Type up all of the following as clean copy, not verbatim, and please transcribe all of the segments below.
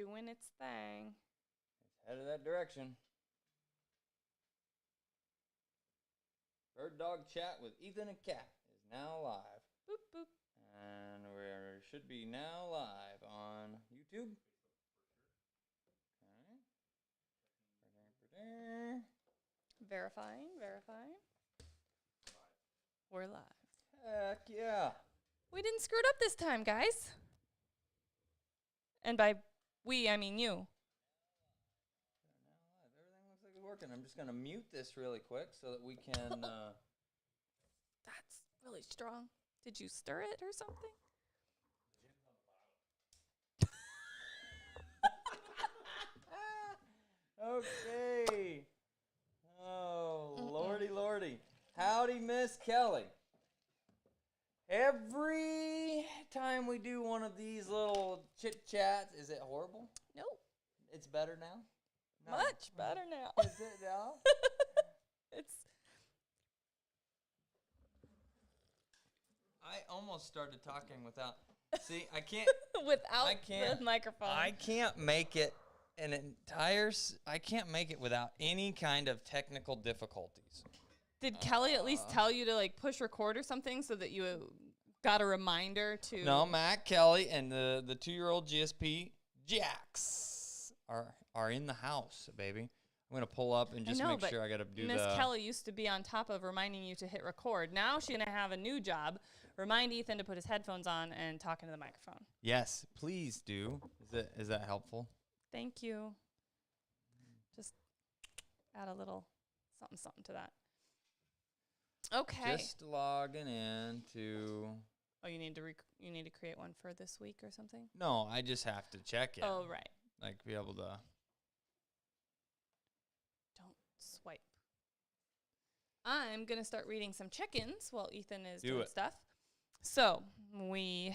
doing its thing. It's headed that direction. Bird Dog Chat with Ethan and Kat is now live. Boop, boop. And we should be now live on YouTube. Okay. Verifying. We're live. Heck yeah. We didn't screw it up this time, guys. And by we, I mean you. Everything looks like it's working. I'm just going to mute this really quick so that we can... That's really strong. Did you stir it or something? Okay. Oh, lordy. Howdy, Miss Kelly. Every time we do one of these little chit-chats, is it horrible? Nope. It's better now? No. Much better now. Is it now? It's... I almost started talking without... See, I can't... Without the microphone. I can't make it an entire... I can't make it without any kind of technical difficulties. Did Kelly at least tell you to like push record or something so that you got a reminder to... No, Matt, Kelly, and the 2-year-old GSP, Jax, are in the house, baby. I'm going to pull up and just make sure I got to do Miss Kelly used to be on top of reminding you to hit record. Now she's going to have a new job. Remind Ethan to put his headphones on and talk into the microphone. Yes, please do. Is that helpful? Thank you. Just add a little something to that. Okay. Just logging in to... Oh, you need to create one for this week or something? No, I just have to check it. Oh, right. Like be able to... Don't swipe. I'm going to start reading some check-ins while Ethan is doing stuff. So we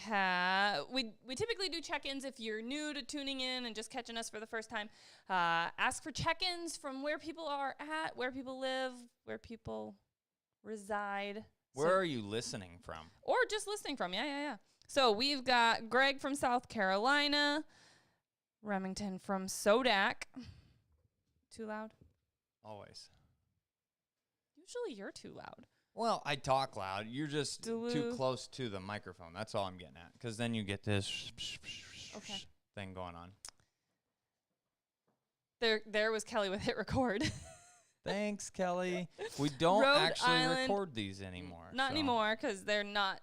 typically do check-ins if you're new to tuning in and just catching us for the first time. Ask for check-ins from where people are at, where people live, where people reside. Where are you listening from? Or just listening from. Yeah. So we've got Greg from South Carolina, Remington from Sodak. Too loud? Always. Usually you're too loud. Well, I talk loud. You're just too close to the microphone. That's all I'm getting at. Because then you get this thing going on. There was Kelly with hit record. Thanks, Kelly. We don't record these anymore. Not anymore, because they're not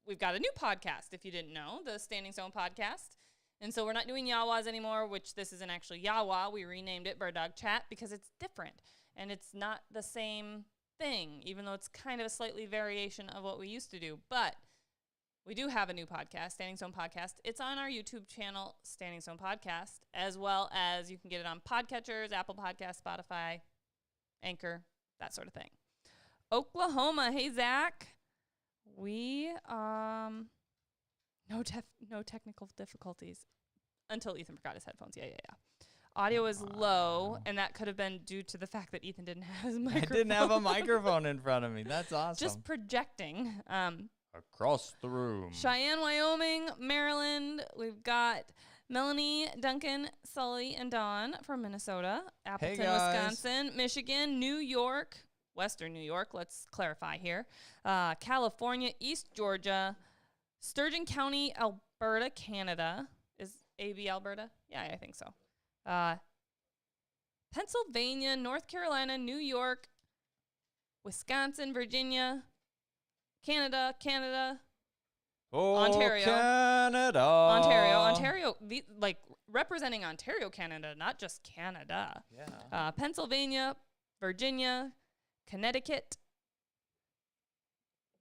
we've got a new podcast, if you didn't know, the Standing Stone podcast. And so we're not doing Yawas anymore, which this isn't actually Yawa. We renamed it Bird Dog Chat because it's different. And it's not the same thing, even though it's kind of a slightly variation of what we used to do. But we do have a new podcast, Standing Stone Podcast. It's on our YouTube channel, Standing Stone Podcast, as well as you can get it on podcatchers, Apple Podcasts, Spotify, Anchor, that sort of thing. Oklahoma, hey Zach. We no technical difficulties until Ethan forgot his headphones. Yeah. Audio is low, and that could have been due to the fact that Ethan didn't have his microphone. I didn't have a microphone in front of me. That's awesome. Just projecting. Across the room. Cheyenne, Wyoming, Maryland. We've got Melanie, Duncan, Sully, and Dawn from Minnesota. Appleton, Wisconsin, Michigan, New York, Western New York, let's clarify here. California, East Georgia, Sturgeon County, Alberta, Canada. Is AB Alberta? Yeah, I think so. Pennsylvania, North Carolina, New York, Wisconsin, Virginia, Canada, Ontario, Canada, Ontario, representing Ontario, Canada, not just Canada. Yeah. Pennsylvania, Virginia, Connecticut,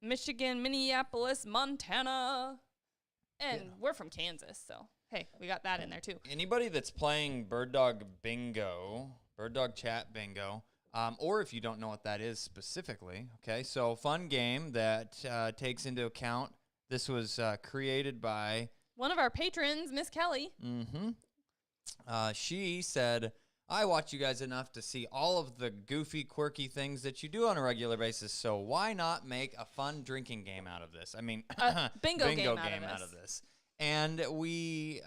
Michigan, Minneapolis, Montana, and we're from Kansas, so hey, we got that in there too. Anybody that's playing Bird Dog Bingo, Bird Dog Chat Bingo, or if you don't know what that is specifically, okay, so fun game that takes into account, this was created by one of our patrons, Miss Kelly. Mm-hmm. She said, I watch you guys enough to see all of the goofy, quirky things that you do on a regular basis, so why not make a fun drinking game out of this? I mean, bingo game out of this. And we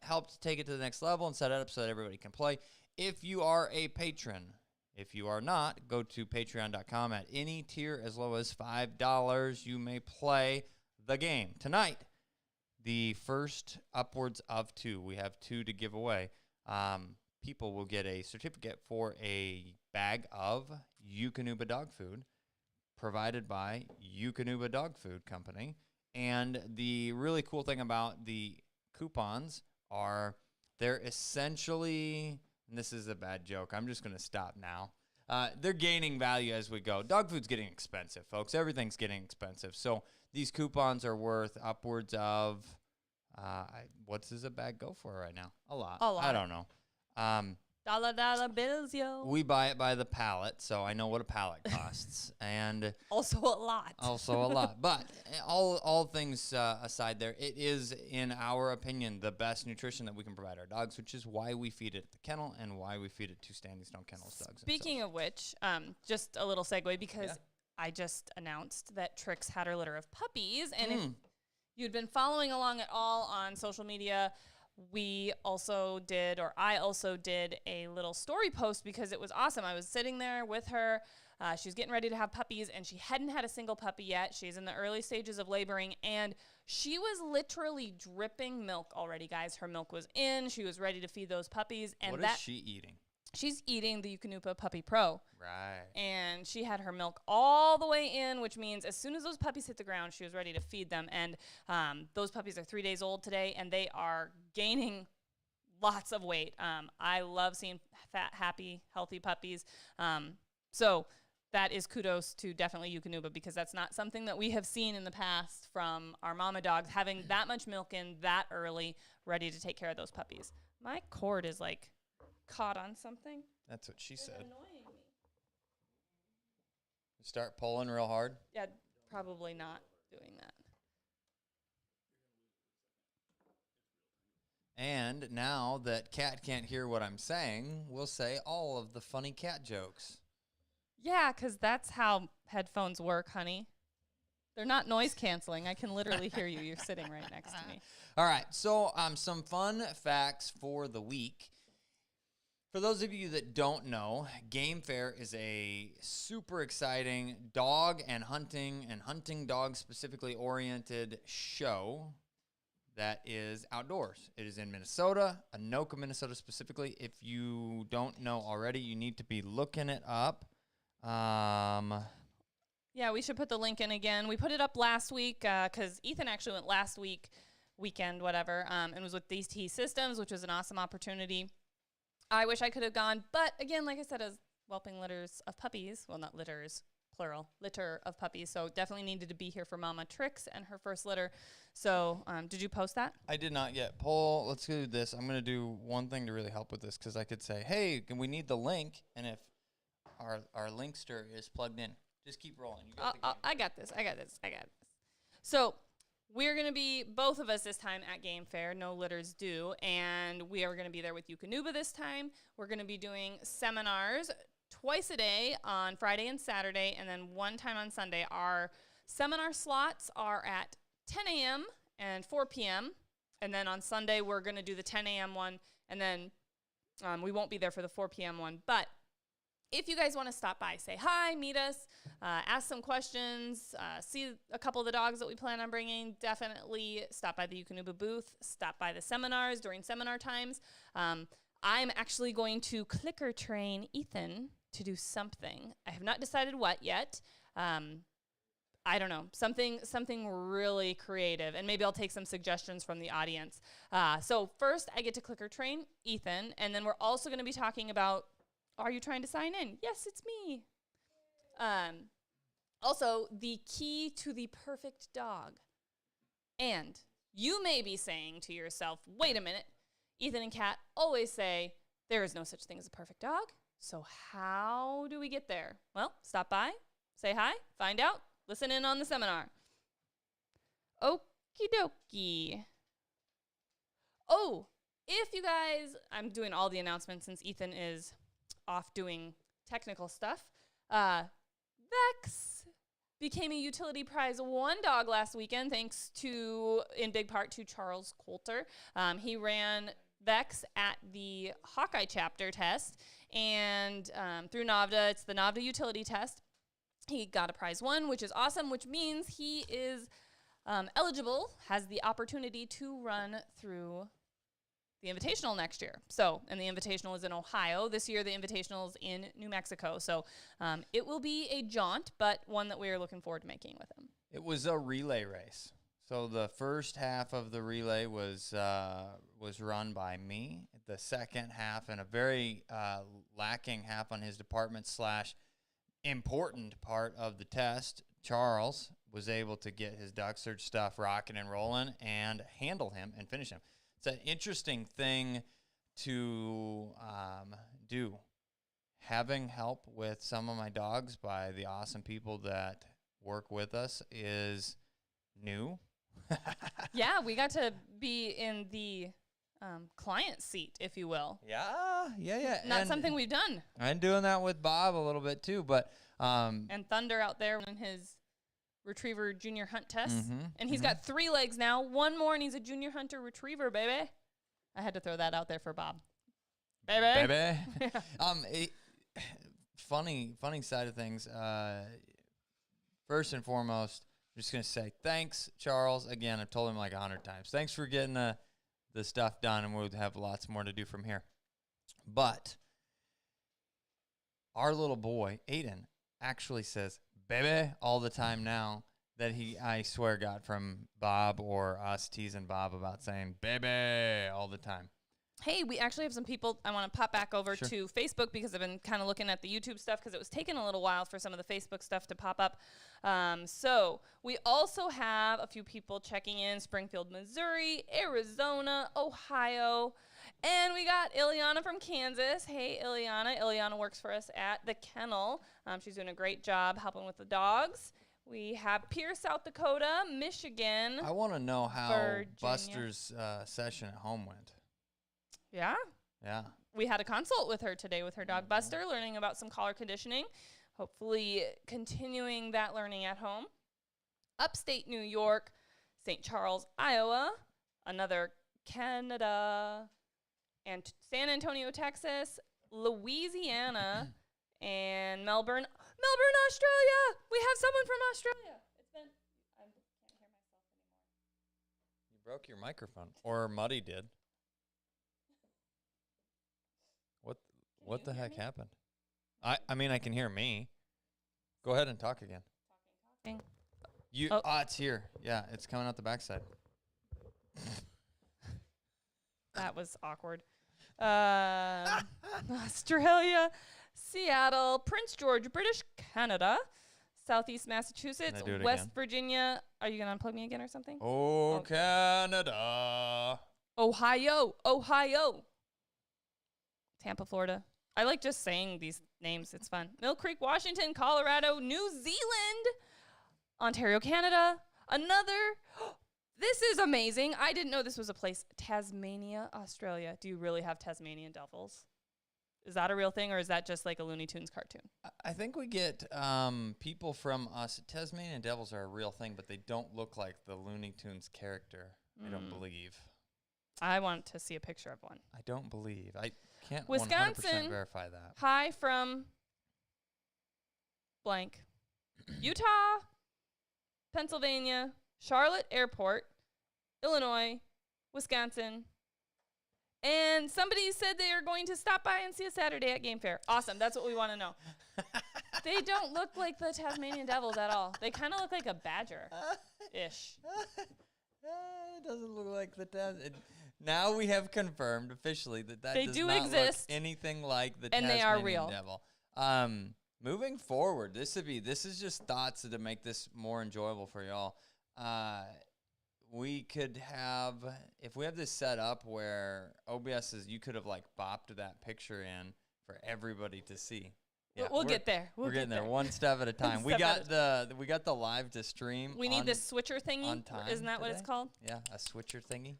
helped take it to the next level and set it up so that everybody can play. If you are a patron, if you are not, go to patreon.com. At any tier as low as $5, you may play the game. Tonight, the first upwards of 2, we have 2 to give away. People will get a certificate for a bag of Eukanuba dog food provided by Eukanuba Dog Food Company. And the really cool thing about the coupons are they're essentially, and this is a bad joke, I'm just going to stop now. They're gaining value as we go. Dog food's getting expensive, folks. Everything's getting expensive. So these coupons are worth upwards of, what does a bag go for right now? A lot. I don't know. Dollar bills, yo. We buy it by the pallet, so I know what a pallet costs. And also a lot. But all things aside there, it is, in our opinion, the best nutrition that we can provide our dogs, which is why we feed it at the kennel and why we feed it to Standing Stone Kennels dogs. Speaking of which, just a little segue, because I just announced that Trix had her litter of puppies. And if you'd been following along at all on social media, I also did a little story post because it was awesome. I was sitting there with her. She was getting ready to have puppies, and she hadn't had a single puppy yet. She's in the early stages of laboring, and she was literally dripping milk already, guys. Her milk was in. She was ready to feed those puppies. And what is she eating? She's eating the Eukanuba Puppy Pro. Right. And she had her milk all the way in, which means as soon as those puppies hit the ground, she was ready to feed them. And those puppies are 3 days old today, and they are gaining lots of weight. I love seeing fat, happy, healthy puppies. So that is kudos to definitely Eukanuba, because that's not something that we have seen in the past from our mama dogs, having that much milk in that early, ready to take care of those puppies. My cord is like caught on something. That's what she said. Annoying me. Start pulling real hard? Yeah, probably not doing that. And now that Cat can't hear what I'm saying, we'll say all of the funny cat jokes. Yeah, because that's how headphones work, honey. They're not noise canceling. I can literally hear you. You're sitting right next to me. All right, so some fun facts for the week. For those of you that don't know, Game Fair is a super exciting dog and hunting dog specifically oriented show that is outdoors. It is in Minnesota, Anoka, Minnesota specifically. If you don't know already, you need to be looking it up. Yeah, we should put the link in again. We put it up last week because Ethan actually went last weekend, whatever, and was with These T Systems, which was an awesome opportunity. I wish I could have gone, but again, like I said, as whelping litters of puppies, well, not litters, plural, litter of puppies, so definitely needed to be here for Mama Trix and her first litter. So did you post that? I did not yet. Paul, let's do this. I'm going to do one thing to really help with this, because I could say, hey, can we need the link? And if our linkster is plugged in, just keep rolling. You got the game. I got this. So we're going to be, both of us this time, at Game Fair. No litters due. And we are going to be there with Eukanuba this time. We're going to be doing seminars twice a day on Friday and Saturday, and then one time on Sunday. Our seminar slots are at 10 a.m. and 4 p.m. And then on Sunday, we're going to do the 10 a.m. one. And then we won't be there for the 4 p.m. one. But if you guys want to stop by, say hi, meet us, ask some questions, see a couple of the dogs that we plan on bringing, definitely stop by the Eukanuba booth, stop by the seminars during seminar times. I'm actually going to clicker train Ethan to do something. I have not decided what yet. I don't know, something really creative, and maybe I'll take some suggestions from the audience. So first, I get to clicker train Ethan, and then we're also going to be talking about, are you trying to sign in? Yes, it's me. Also, the key to the perfect dog. And you may be saying to yourself, wait a minute, Ethan and Kat always say, there is no such thing as a perfect dog. So how do we get there? Well, stop by, say hi, find out, listen in on the seminar. Okie dokie. Oh, if you guys, I'm doing all the announcements since Ethan is off doing technical stuff. Vex became a Utility Prize 1 dog last weekend, thanks to, in big part, to Charles Coulter. He ran Vex at the Hawkeye chapter test, and through NAVDA, it's the NAVDA utility test. He got a prize 1, which is awesome, which means he is eligible, has the opportunity to run through the Invitational next year. So, and the Invitational is in Ohio. This year, the Invitational is in New Mexico. So, it will be a jaunt, but one that we are looking forward to making with him. It was a relay race. So the first half of the relay was run by me. The second half, and a very lacking half on his department / important part of the test, Charles was able to get his dog search stuff rocking and rolling and handle him and finish him. It's an interesting thing to do. Having help with some of my dogs by the awesome people that work with us is new. Yeah, we got to be in the client seat, if you will. Yeah. Not something we've done. I'm doing that with Bob a little bit too, but and Thunder out there in his Retriever Junior Hunt test, and he's got 3 legs now. 1 more, and he's a Junior Hunter Retriever, baby. I had to throw that out there for Bob, baby. Funny side of things. First and foremost, I'm just gonna say thanks, Charles. Again, I've told him like 100 times. Thanks for getting the stuff done, and we'll have lots more to do from here. But our little boy, Aiden, actually says baby all the time now, that I swear got from Bob or us teasing Bob about saying baby all the time. Hey, we actually have some people. I want to pop back over Sure. to Facebook because I've been kind of looking at the YouTube stuff because it was taking a little while for some of the Facebook stuff to pop up. So we also have a few people checking in: Springfield, Missouri, Arizona, Ohio, and we got Ileana from Kansas. Hey, Ileana. Ileana works for us at the kennel. She's doing a great job helping with the dogs. We have Pierce, South Dakota, Michigan. I want to know how Virginia. Buster's session at home went. Yeah. Yeah. We had a consult with her today with her dog Buster, learning about some collar conditioning, hopefully continuing that learning at home. Upstate New York, St. Charles, Iowa, another Canada, and San Antonio, Texas, Louisiana, and Melbourne, Australia. We have someone from Australia. I can't hear myself anymore. You broke your microphone, or Muddy did. What the heck happened? I mean, I can hear me. Go ahead and talk again. Talking. It's here. Yeah, it's coming out the backside. That was awkward. Australia, Seattle, Prince George, British Canada, Southeast Massachusetts, West Virginia. Are you going to unplug me again or something? Oh, Canada. Ohio. Tampa, Florida. I like just saying these names. It's fun. Mill Creek, Washington, Colorado, New Zealand, Ontario, Canada. This is amazing. I didn't know this was a place. Tasmania, Australia. Do you really have Tasmanian devils? Is that a real thing, or is that just like a Looney Tunes cartoon? I think we get people from us. Tasmanian devils are a real thing, but they don't look like the Looney Tunes character. I don't believe. I want to see a picture of one. I don't believe. I can't Wisconsin, 100% verify that. Hi from blank. Utah, Pennsylvania, Charlotte Airport, Illinois, Wisconsin. And somebody said they are going to stop by and see us Saturday at Game Fair. Awesome. That's what we want to know. They don't look like the Tasmanian devils at all. They kind of look like a badger-ish. It doesn't look like the Tasmanian. Now we have confirmed officially that they does do not exist, look anything like the and Tasmanian they are real. devil. Moving forward, this is just thoughts to make this more enjoyable for y'all. We could have, if we have this set up where OBS is, you could have like bopped that picture in for everybody to see. Yeah, we'll get there. We're getting there one step at a time. we got the live to stream. We need this switcher thingy. On time. Isn't that what it's called? Yeah, a switcher thingy.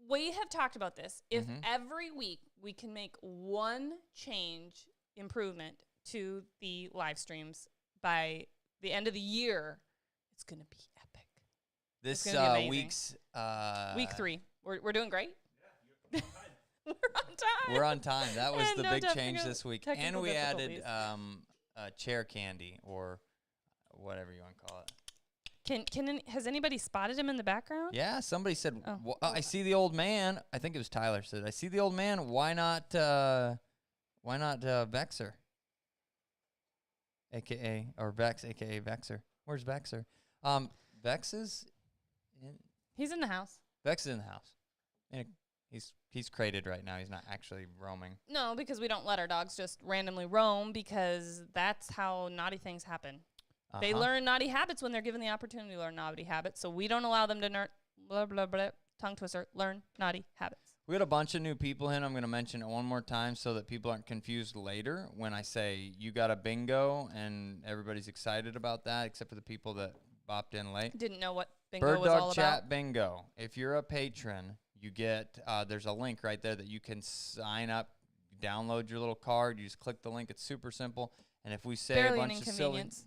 We have talked about this. If every week we can make one improvement to the live streams by the end of the year, it's going to be epic. This gonna be amazing. week's Week 3. We're doing great. Yeah, we're on time. We're on time. That was And the no big change technical- this week. technical And we added difficulties. chair candy or whatever you want to call it. Has anybody spotted him in the background? Yeah, somebody said, Oh. I see the old man. I think it was Tyler said, I see the old man. Why not Vexer? AKA, or Vex, AKA Vexer. Where's Vexer? Vex is He's in the house. Vex is in the house. And he's crated right now. He's not actually roaming. No, because we don't let our dogs just randomly roam because that's how naughty things happen. They learn naughty habits when they're given the opportunity to learn naughty habits. So we don't allow them to tongue twister, learn naughty habits. We got a bunch of new people in. I'm going to mention it one more time so that people aren't confused later when I say you got a bingo and everybody's excited about that, except for the people that bopped in late. Didn't know what bingo Bird was Dog all Chat about. Bingo. If you're a patron, you get there's a link right there that you can sign up, download your little card. You just click the link. It's super simple. And if we say Barely a an bunch of silly, inconvenience.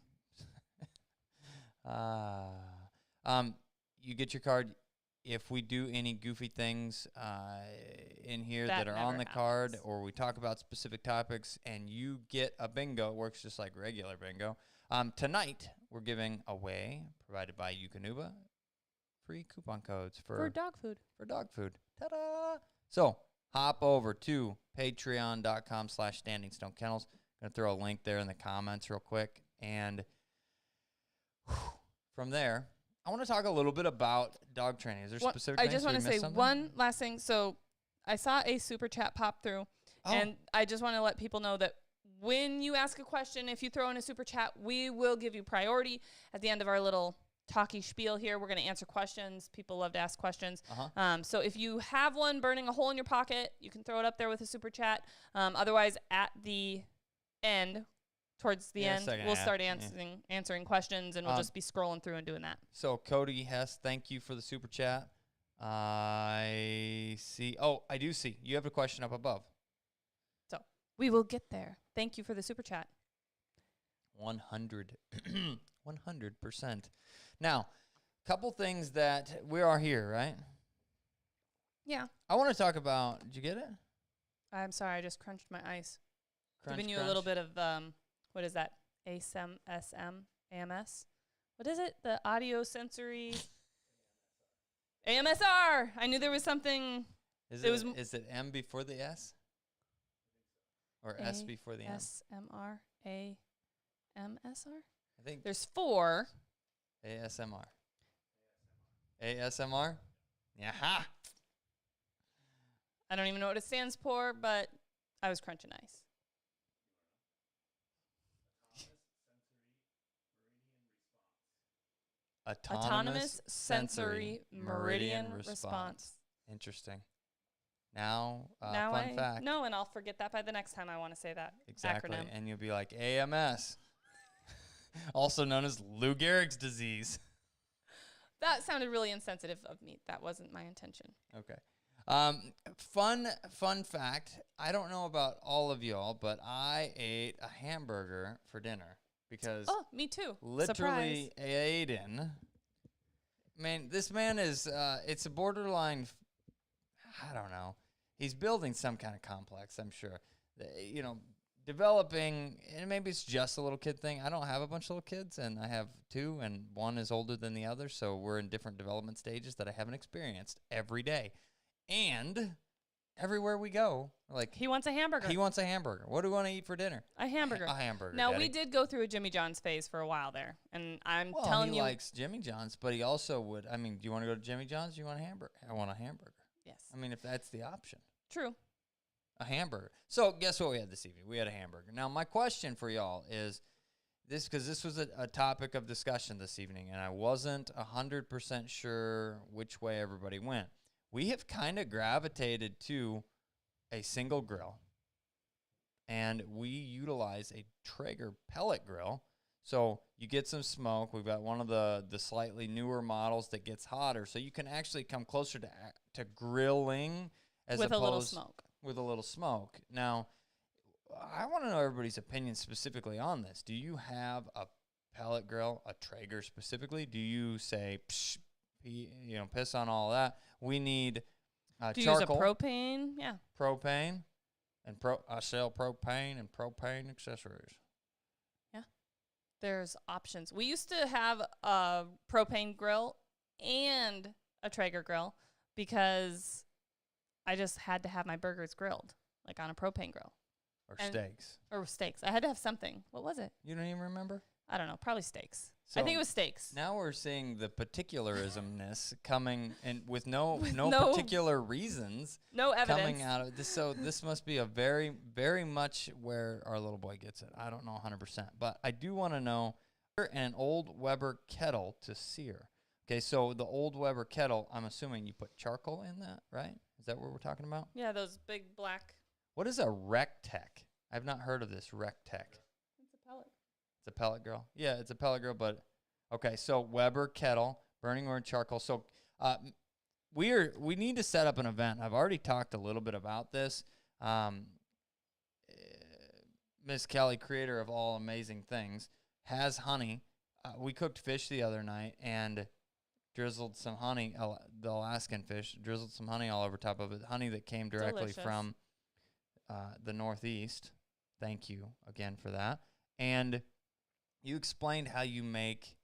you get your card. If we do any goofy things in here That that are on never the card, happens. or we talk about specific topics, and you get a bingo, it works just like regular bingo. Tonight, we're giving away, provided by Eukanuba, free coupon codes For dog food. for dog food. Ta-da! So, hop over to patreon.com/Standing Stone Kennels. Going to throw a link there in the comments real quick. And from there, I want to talk a little bit about dog training. Is there specific I things? just want to Did we say miss something? one last thing. So I saw a super chat pop through, and I just want to let people know that when you ask a question, if you throw in a super chat, we will give you priority at the end of our little talky spiel here. We're going to answer questions. People love to ask questions. So if you have one burning a hole in your pocket, you can throw it up there with a super chat. Otherwise, at the end, towards the end, we'll start answering questions, and we'll just be scrolling through and doing that. So Cody Hess, thank you for the super chat. I see. Oh, I do see. You have a question up above. So we will get there. Thank you for the super chat. 100. 100%. Now, couple things that we are here, right? Yeah. I want to talk about, did you get it? I'm sorry, I just crunched my ice. Crunch, Giving you crunch. a little bit of, what is that? AMS? What is it? The audio sensory AMSR. I knew there was something. Is it was is it M before the S? Or S before the M? SMR. AMSR? I think There's 4. ASMR. ASMR? Yeah. I don't even know what it stands for, but I was crunching ice. Autonomous sensory meridian response. Interesting. Now, Now fun fact. No, and I'll forget that by the next time I want to say that Exactly. acronym. And you'll be like AMS, also known as Lou Gehrig's disease. That sounded really insensitive of me. That wasn't my intention. Okay. Fun fact. I don't know about all of y'all, but I ate a hamburger for dinner because Me too. literally Surprise. Aiden. Man, this man is. It's a borderline. I don't know. He's building some kind of complex. I'm sure. Developing, and maybe it's just a little kid thing. I don't have a bunch of little kids, and I have 2, and one is older than the other, so we're in different development stages that I haven't experienced every day. And everywhere we go, like He wants a hamburger. he wants a hamburger. What do we want to eat for dinner? A hamburger. A hamburger. Now, Daddy. we did go through a Jimmy John's phase for a while there, and I'm Well, telling he you. likes Jimmy John's, but he also would. I mean, do you want to go to Jimmy John's? Do you want a hamburger? I want a hamburger. Yes. I mean, if that's the option. True. A hamburger. So guess what we had this evening? We had a hamburger. Now, my question for y'all is this, because this was a topic of discussion this evening, and I wasn't 100% sure which way everybody went. We have kind of gravitated to a single grill, and we utilize a Traeger pellet grill. So you get some smoke. We've got one of the slightly newer models that gets hotter, so you can actually come closer to grilling as With a little opposed smoke. with a little smoke. Now, I want to know everybody's opinion specifically on this. Do you have a pellet grill, a Traeger specifically, do you say, piss on all that? We need Do you charcoal, use a propane? Yeah. propane, and I sell propane and propane accessories. Yeah. There's options. We used to have a propane grill and a Traeger grill because I just had to have my burgers grilled, like on a propane grill. Or steaks. Or steaks. I had to have something. What was it? You don't even remember? I don't know. Probably steaks. So I think it was steaks. Now we're seeing the particularismness coming and with no particular reasons. No evidence. Coming out of this. So this must be a very, very much where our little boy gets it. I don't know 100%. But I do want to know an old Weber kettle to sear. Okay, so the old Weber kettle, I'm assuming you put charcoal in that, right? Is that what we're talking about? Yeah, those big black. What is a Rectech? I've not heard of this Rectech. It's a pellet. It's a pellet grill. Yeah, it's a pellet grill, but okay. So Weber kettle, burning orange charcoal. So we need to set up an event. I've already talked a little bit about this. Miss Kelly, creator of all amazing things, has honey. We cooked fish the other night and drizzled some honey, the Alaskan fish, drizzled some honey all over top of it. Honey that came directly Delicious. from the Northeast. Thank you again for that. And you explained how you make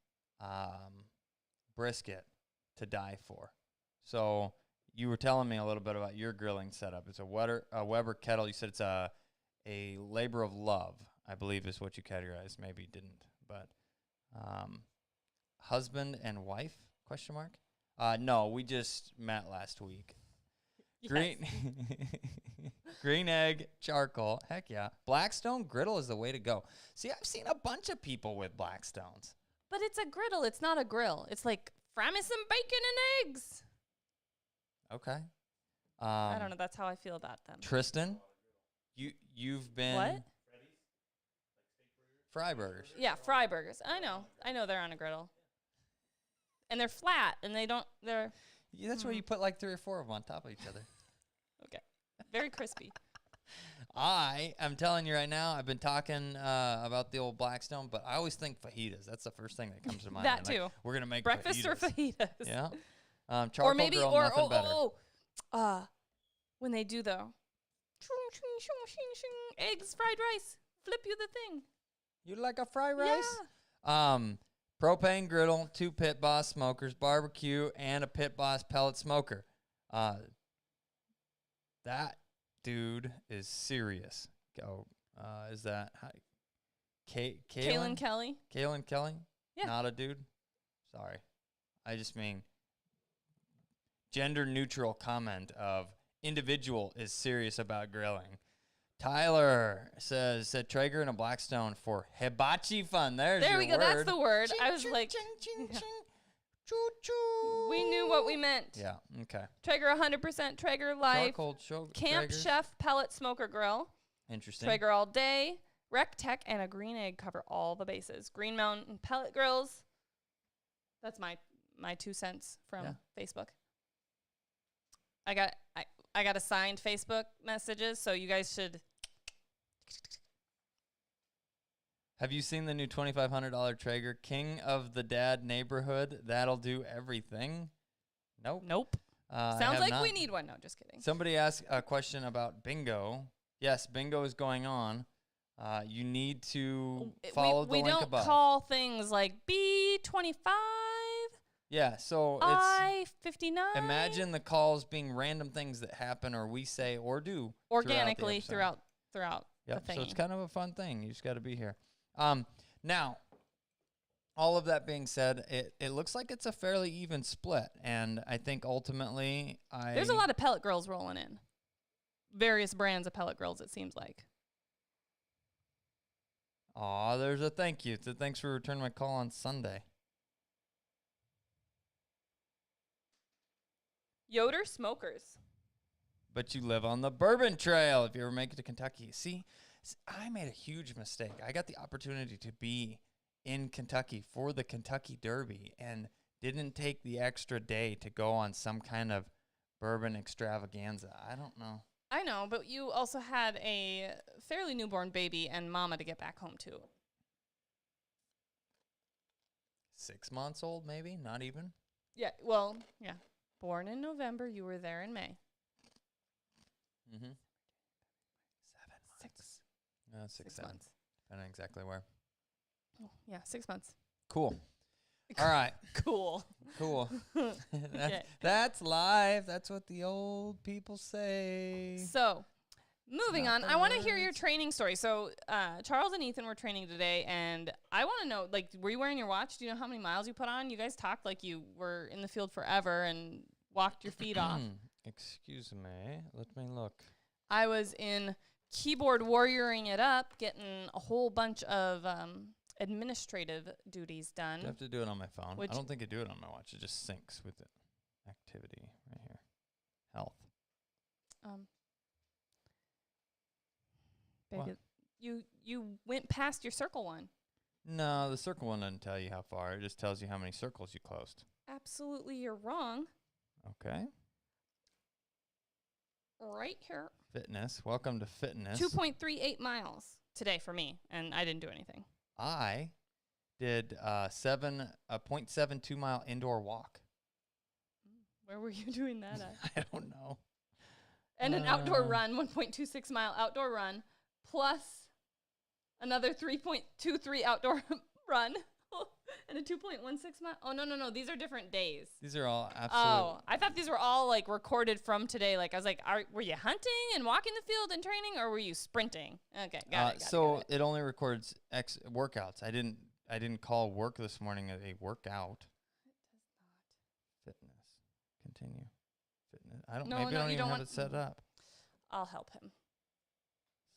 brisket to die for. So you were telling me a little bit about your grilling setup. It's a Weber kettle. You said it's a labor of love, I believe is what you categorized. Maybe you didn't, but husband and wife? Question mark? No, we just met last week. Yes. Green egg charcoal. Heck yeah. Blackstone griddle is the way to go. See, I've seen a bunch of people with Blackstones. But it's a griddle. It's not a grill. It's like, fry me some bacon and eggs. Okay. I don't know. That's how I feel about them. Tristan, you've been... What? Fry burgers. Yeah, fry burgers. I know they're on a griddle. And they're flat, and they're... Yeah, that's where you put like 3 or 4 of them on top of each other. Okay. Very crispy. I am telling you right now, I've been talking about the old Blackstone, but I always think fajitas. That's the first thing that comes to mind. That too. Like, we're going to make breakfast fajitas. or fajitas. Yeah. Charcoal Or maybe, grill, nothing better. When they do the eggs, fried rice, flip you the thing. You like a fried rice? Yeah. Propane griddle, 2 Pit Boss smokers, barbecue, and a Pit Boss pellet smoker. That dude is serious. Go. Is that Kaylin Kelly? Kaylin Kelly? Yeah. Not a dude? Sorry. I just mean gender neutral comment of individual is serious about grilling. Tyler said Traeger and a Blackstone for hibachi fun. There we go. Word. That's the word. Ching, I was ching, like, ching, ching, yeah. ching. Choo, choo. We knew what we meant. Yeah, okay. Traeger 100%, Traeger Life, Charcoal Camp Traegers. Chef pellet smoker grill, Interesting. Traeger all day, Rectech, and a green egg cover all the bases. Green Mountain pellet grills. That's my 2 cents from Facebook. I got assigned Facebook messages, so you guys should. Have you seen the new $2,500 Traeger King of the Dad neighborhood? That'll do everything. Nope. Sounds like we need one. No, just kidding. Somebody asked a question about bingo. Yes, bingo is going on. You need to follow the link above. We don't call things like B25. Yeah, so I-59. Imagine the calls being random things that happen or we say or do organically throughout yep, the thing. So it's kind of a fun thing. You just got to be here. Now, all of that being said, it looks like it's a fairly even split, and I think ultimately there's a lot of pellet grills rolling in. Various brands of pellet grills, it seems like. Aw, there's a thank you. So thanks for returning my call on Sunday. Yoder Smokers. But you live on the Bourbon Trail if you ever make it to Kentucky. See, I made a huge mistake. I got the opportunity to be in Kentucky for the Kentucky Derby and didn't take the extra day to go on some kind of bourbon extravaganza. I don't know. I know, but you also had a fairly newborn baby and mama to get back home to. 6 months old, maybe, not even. Yeah, well, yeah. Born in November, you were there in May. Mm-hmm. 7 months. 6 months. I don't know exactly where. Oh, yeah, 6 months. Cool. All right. Cool. That's live. That's what the old people say. So, moving on, the I want to hear your words. training story. So, Charles and Ethan were training today, and I want to know, like, were you wearing your watch? Do you know how many miles you put on? You guys talked like you were in the field forever and walked your feet off. Excuse me. Let me look. I was in keyboard warrioring it up, getting a whole bunch of administrative duties done. I have to do it on my phone. Which- I don't think I do it on my watch. It just syncs with the activity right here. Health. Baby, you went past your circle one. No, the circle one doesn't tell you how far. It just tells you how many circles you closed. Absolutely, you're wrong. Okay. Right here. Fitness. Welcome to fitness. 2.38 miles today for me, and I didn't do anything. I did a 0.72 mile indoor walk. Where were you doing that at? I don't know. And an outdoor run, 1.26 mile outdoor run, plus another 3.23 outdoor run, and a 2.16 mile. Oh, no. These are different days. These are all absolute. Oh, I thought these were all like recorded from today. Like I was like, were you hunting and walking the field and training, or were you sprinting? Okay, got it. So it only records workouts. I didn't call work this morning a workout. It does not. Fitness. Continue. Fitness. I don't. No, maybe no, I don't you even don't have want- it set up. I'll help him.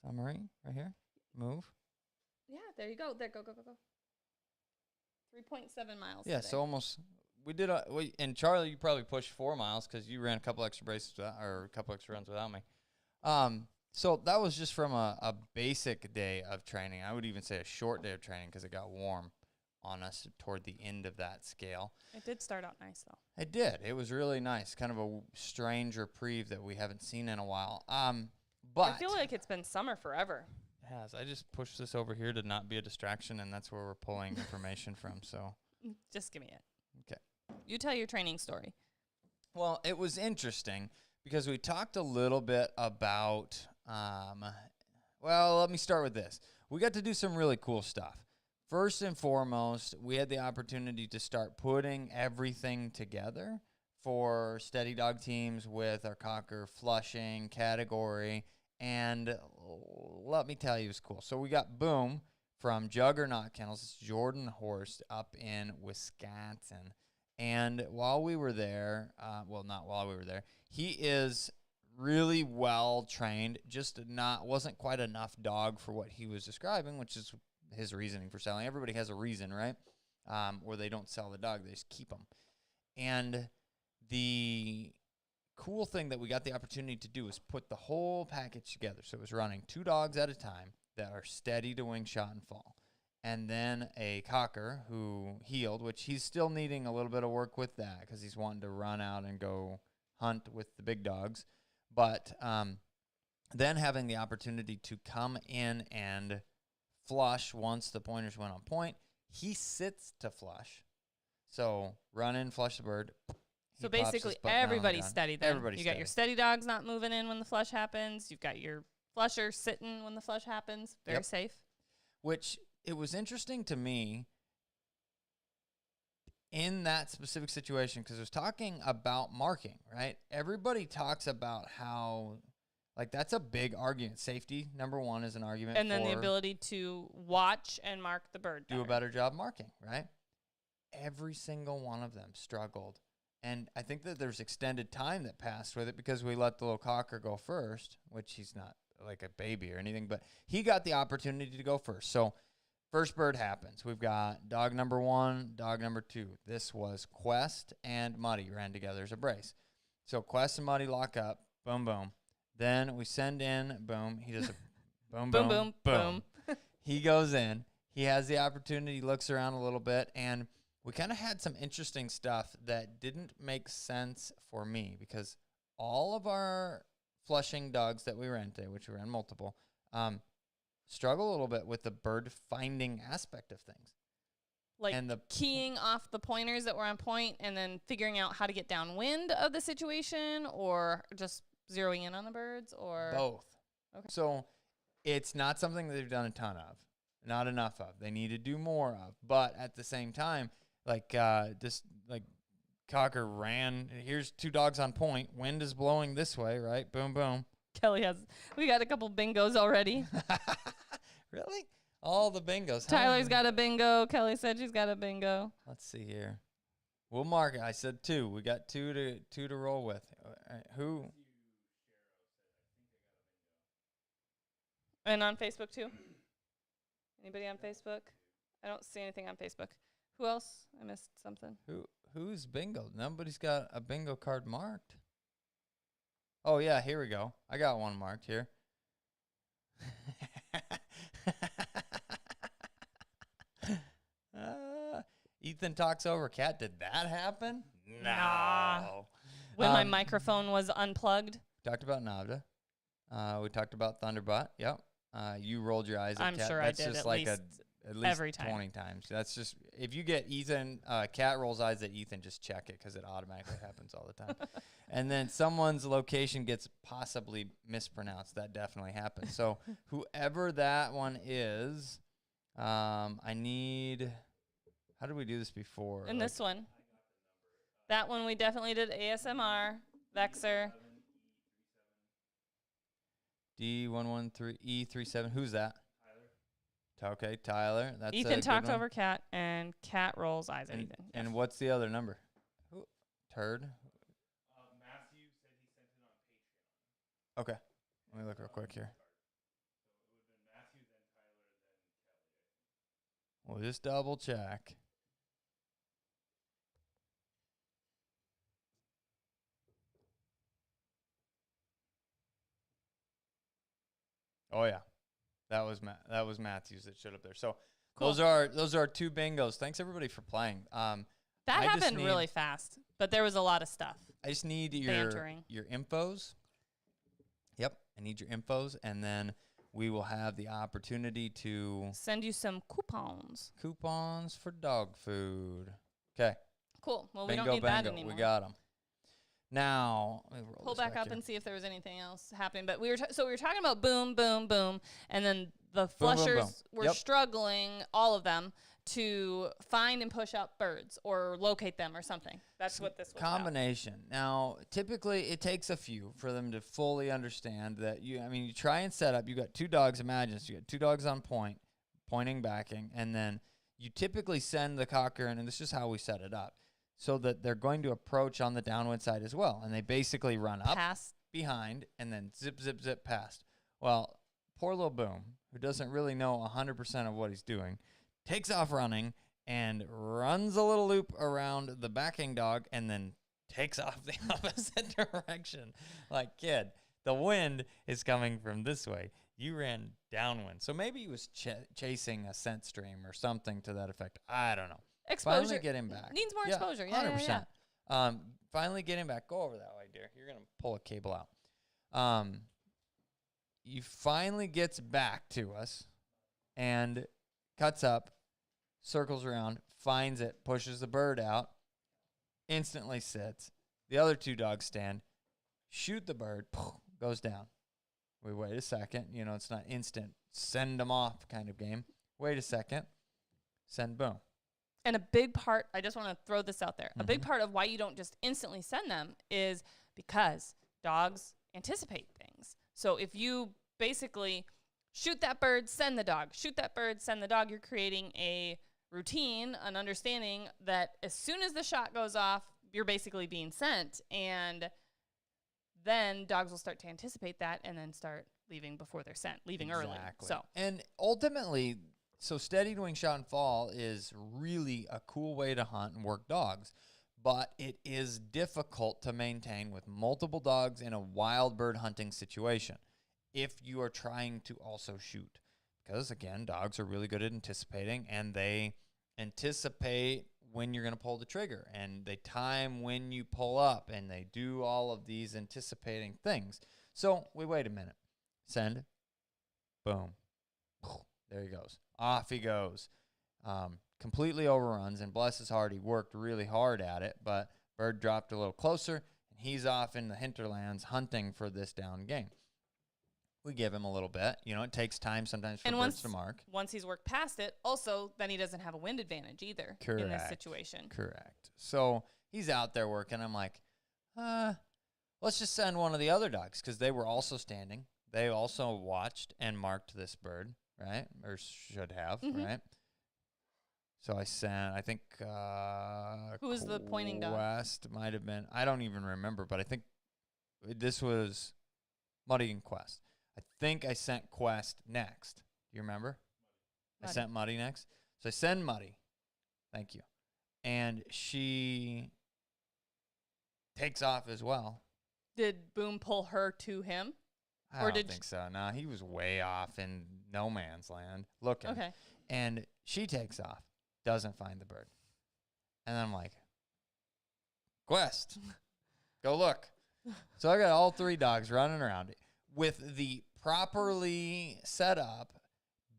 Summary right here. Move. Yeah, there you go. There, go. 3.7 miles. Yeah. today. So almost. We did. And Charlie, you probably pushed 4 miles because you ran a couple extra races or a couple extra runs without me. So that was just from a basic day of training. I would even say a short day of training because it got warm on us toward the end of that scale. It did start out nice, though. It did. It was really nice. Kind of a strange reprieve that we haven't seen in a while. But I feel like it's been summer forever. it has. I just pushed this over here to not be a distraction, and that's where we're pulling information from. So, Just give me it. okay. You tell your training story. Well, it was interesting because we talked a little bit about. Well, let me start with this. We got to do some really cool stuff. First and foremost, we had the opportunity to start putting everything together for steady dog teams with our cocker flushing category. And let me tell you, it was cool. So we got Boom from Juggernaut Kennels. It's Jordan Horst up in Wisconsin. And while we were there, well, not while we were there, he is really well trained, just wasn't quite enough dog for what he was describing, which is his reasoning for selling. Everybody has a reason, right? Or they don't sell the dog, they just keep them. And the cool thing that we got the opportunity to do is put the whole package together. So it was running 2 dogs at a time that are steady to wing, shot, and fall. And then a cocker who healed, which he's still needing a little bit of work with that because he's wanting to run out and go hunt with the big dogs. But then having the opportunity to come in and flush once the pointers went on point. He sits to flush. So run in, flush the bird. So basically, everybody's steady then. Everybody's You got your steady dogs not moving in when the flush happens. You've got your flusher sitting when the flush happens. Very safe. Which, it was interesting to me in that specific situation because I was talking about marking, right? Everybody talks about how, like, that's a big argument. Safety, number one, is an argument. And then the ability to watch and mark the bird do a better job marking, right? Every single one of them struggled. And I think that there's extended time that passed with it because we let the little cocker go first, which he's not like a baby or anything, but he got the opportunity to go first. So first bird happens. We've got dog number 1, dog number 2. This was Quest and Muddy ran together as a brace. So Quest and Muddy lock up. Boom, boom. Then we send in Boom. He does a boom, boom, boom, boom. He goes in. He has the opportunity, looks around a little bit, and we kind of had some interesting stuff that didn't make sense for me because all of our flushing dogs that we ran today, which we ran multiple, struggle a little bit with the bird finding aspect of things. Like and the keying off the pointers that were on point and then figuring out how to get downwind of the situation, or just zeroing in on the birds, or both. Okay. So it's not something that they've done a ton of, not enough of. They need to do more of. But at the same time, this cocker ran. Here's 2 dogs on point. Wind is blowing this way, right? Boom, boom. We got a couple bingos already. Really? All the bingos. Tyler's got a bingo. Kelly said she's got a bingo. Let's see here. We'll mark it. I said 2. We got 2 to roll with. Who? And on Facebook too? Anybody on Facebook? I don't see anything on Facebook. Who else? I missed something. Who's bingo? Nobody's got a bingo card marked. Oh, yeah, here we go. I got one marked here. Ethan talks over cat. Did that happen? No. When my microphone was unplugged. Talked about Navda. We talked about Thunderbutt. Yep. You rolled your eyes at I'm cat. sure That's I did just at like least at least every time. 20 times. That's just, if you get Ethan, cat rolls eyes at Ethan, just check it because it automatically happens all the time. And then someone's location gets possibly mispronounced. That definitely happens. So whoever that one is, I need, how did we do this before? And this one. That one we definitely did ASMR, Vexer. D113E37. Who's that? Tyler. Okay, Tyler. That's Ethan talked over Cat, and Cat rolls eyes at Ethan. And what's the other number? Who? Turd. Matthew said he sent it on Patreon. Okay. Let me look real quick here. So it would have been Matthew, then Tyler, then Kelly. We'll just double check. Oh yeah, that was Matthews that showed up there. So Cool. those are 2 bingos. Thanks everybody for playing. That I just happened need- really fast, but there was a lot of stuff. I just need Bantering. your infos. Yep, I need your infos, and then we will have the opportunity to Send you some coupons. coupons for dog food. Okay, Cool. Well, we bingo, don't need that bango. anymore. We got them. Now let me roll Pull this back up here. and see if there was anything else happening. But we were talking about boom, boom, boom, and then the Boom, boom, flushers boom. were Yep. struggling, all of them, to find and push up birds or locate them or something. That's what this was about. Combination. Now, typically it takes a few for them to fully understand that you try and set up, you got 2 dogs, imagine, so you got 2 dogs on point, pointing, backing, and then you typically send the cocker in, and this is how we set it up, so that they're going to approach on the downwind side as well. And they basically run up, Pass. behind, and then zip, zip, zip past. Well, poor little Boom, who doesn't really know 100% of what he's doing, takes off running and runs a little loop around the backing dog and then takes off the opposite direction. Like, kid, the wind is coming from this way. You ran downwind. So maybe he was chasing a scent stream or something to that effect. I don't know. Exposure. Finally get him back. Needs more exposure. Yeah, 100%. yeah. Finally get him back. Go over that way, dear. You're going to pull a cable out. He finally gets back to us and cuts up, circles around, finds it, pushes the bird out, instantly sits. The other 2 dogs stand, shoot the bird, goes down. We wait a second. It's not instant send them off kind of game. Wait a second. Send, boom. And a big part, I just want to throw this out there. A big Mhm. part of why you don't just instantly send them is because dogs anticipate things. So if you basically shoot that bird, send the dog, shoot that bird, send the dog, you're creating a routine, an understanding that as soon as the shot goes off, you're basically being sent. And then dogs will start to anticipate that and then start leaving before they're sent, leaving early. So And ultimately, so steady doing shot and fall is really a cool way to hunt and work dogs, but it is difficult to maintain with multiple dogs in a wild bird hunting situation if you are trying to also shoot. Because, again, dogs are really good at anticipating, and they anticipate when you're going to pull the trigger, and they time when you pull up, and they do all of these anticipating things. So we wait a minute. Send. Boom. There he goes. Off he goes. completely overruns, and bless his heart, he worked really hard at it, but bird dropped a little closer, and he's off in the hinterlands hunting for this down game. We give him a little bit. You know, it takes time sometimes for birds to mark. Once he's worked past it, also, then he doesn't have a wind advantage either in this situation. Correct. So he's out there working. I'm like, let's just send one of the other dogs, because they were also standing. They also watched and marked this bird, right? Or should have, right? So I sent, I think, who was the pointing dog? Quest might have been. I don't even remember, but I think this was Muddy and Quest. I think I sent Quest next. Do you remember? Muddy. I sent Muddy next. So I send Muddy. Thank you. And she takes off as well. Did Boom pull her to him? I don't think so. No, he was way off in no man's land looking. Okay. And she takes off, doesn't find the bird. And I'm like, Quest, go look. So I got all 3 dogs running around with the properly set up,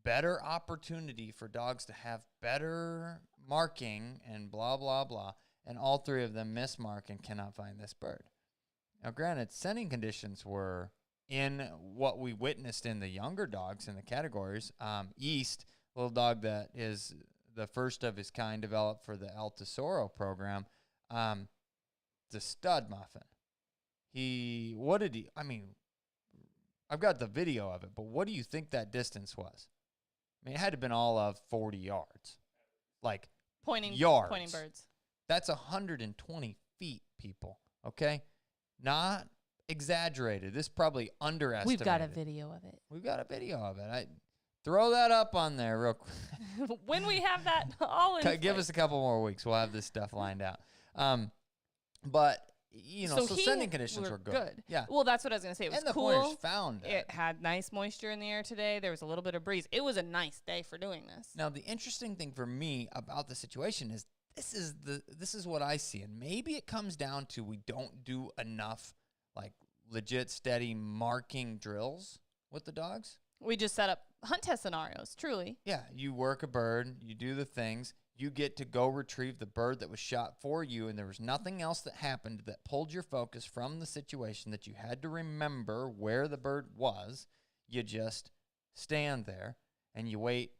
better opportunity for dogs to have better marking and blah, blah, blah. And all 3 of them miss mark and cannot find this bird. Now, granted, sending conditions were in what we witnessed in the younger dogs in the categories. East, a little dog that is the first of his kind developed for the El Tesoro program, the stud muffin. I've got the video of it, but what do you think that distance was? I mean, it had to have been all of 40 yards. Like, pointing birds. That's 120 feet, people, okay? Not exaggerated. This probably underestimated. We've got a video of it. We've got a video of it. Throw that up on there real quick. When we have that all in Give us a couple more weeks. We'll have this stuff lined out. But, you know, so sending conditions were good. Yeah. Well, that's what I was going to say. It was and the cool. pointers found it. It had nice moisture in the air today. There was a little bit of breeze. It was a nice day for doing this. Now, the interesting thing for me about the situation is this is what I see. And maybe it comes down to we don't do enough, like, legit steady marking drills with the dogs. We just set up hunt test scenarios, truly. Yeah, you work a bird, you do the things, you get to go retrieve the bird that was shot for you, and there was nothing else that happened that pulled your focus from the situation that you had to remember where the bird was. You just stand there and you wait.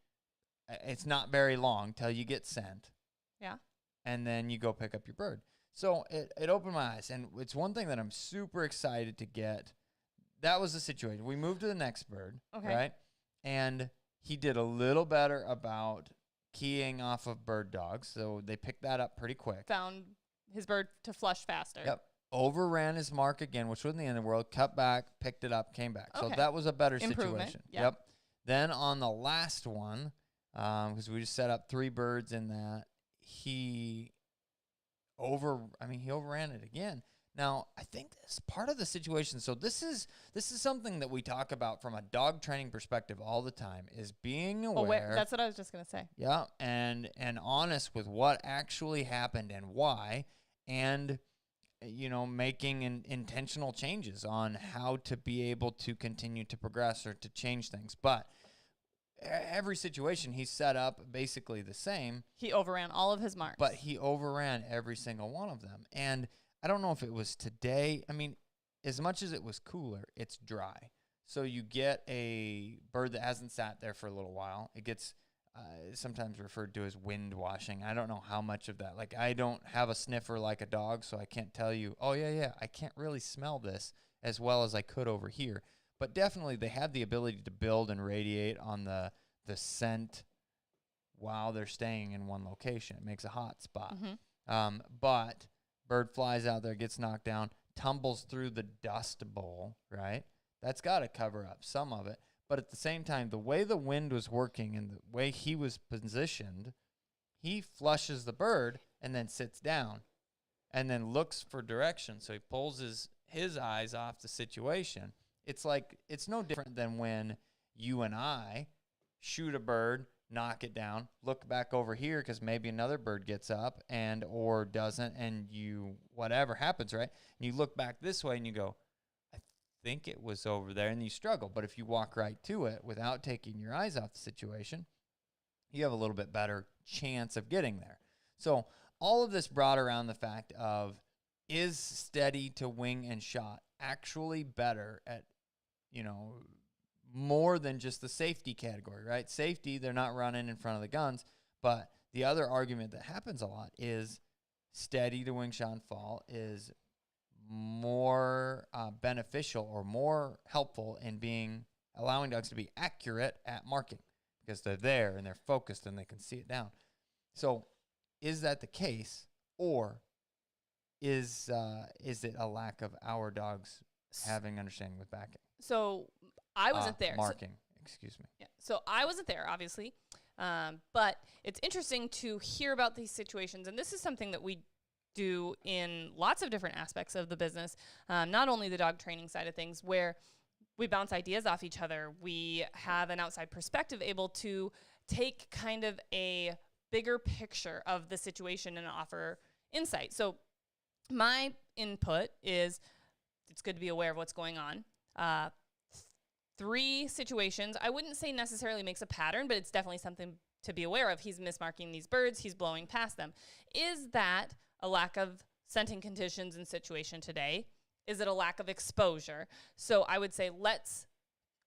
It's not very long till you get sent. Yeah. And then you go pick up your bird. So it opened my eyes, and it's one thing that I'm super excited to get. That was the situation. We moved to the next bird, right? And he did a little better about keying off of bird dogs, so they picked that up pretty quick. Found his bird to flush faster. Yep. Overran his mark again, which wasn't the end of the world. Cut back, picked it up, came back. So that was a better situation. Yep. Then on the last one, because we just set up 3 birds in that, he overran it again. Now, I think that's part of the situation. So this is something that we talk about from a dog training perspective all the time, is being aware. That's what I was just going to say. Yeah, and honest with what actually happened and why, and, you know, making intentional changes on how to be able to continue to progress or to change things. But every situation he set up basically the same. He overran all of his marks. But he overran every single one of them. And I don't know if it was today. I mean, as much as it was cooler, it's dry. So you get a bird that hasn't sat there for a little while. It gets sometimes referred to as wind washing. I don't know how much of that. Like, I don't have a sniffer like a dog, so I can't tell you, oh, yeah, I can't really smell this as well as I could over here. But definitely they have the ability to build and radiate on the scent while they're staying in one location. It makes a hot spot. Mm-hmm. But bird flies out there, gets knocked down, tumbles through the dust bowl, right? That's got to cover up some of it. But at the same time, the way the wind was working and the way he was positioned, he flushes the bird and then sits down and then looks for direction. So he pulls his eyes off the situation. It's like, it's no different than when you and I shoot a bird, knock it down, look back over here because maybe another bird gets up and or doesn't, and you, whatever happens, right? And you look back this way and you go, I think it was over there, and you struggle. But if you walk right to it without taking your eyes off the situation, you have a little bit better chance of getting there. So all of this brought around the fact of, is steady to wing and shot actually better at, more than just the safety category, right? Safety, they're not running in front of the guns, but the other argument that happens a lot is steady to wing, shot, and fall is more beneficial or more helpful in allowing dogs to be accurate at marking because they're there and they're focused and they can see it down. So is that the case, or is it a lack of our dogs having understanding with backing? So I wasn't there. Marking, excuse me. Yeah. So I wasn't there, obviously. But it's interesting to hear about these situations. And this is something that we do in lots of different aspects of the business, not only the dog training side of things, where we bounce ideas off each other. We have an outside perspective able to take kind of a bigger picture of the situation and offer insight. So my input is it's good to be aware of what's going on. 3 situations, I wouldn't say necessarily makes a pattern, but it's definitely something to be aware of. He's mismarking these birds. He's blowing past them. Is that a lack of scenting conditions and situation today? Is it a lack of exposure? So I would say let's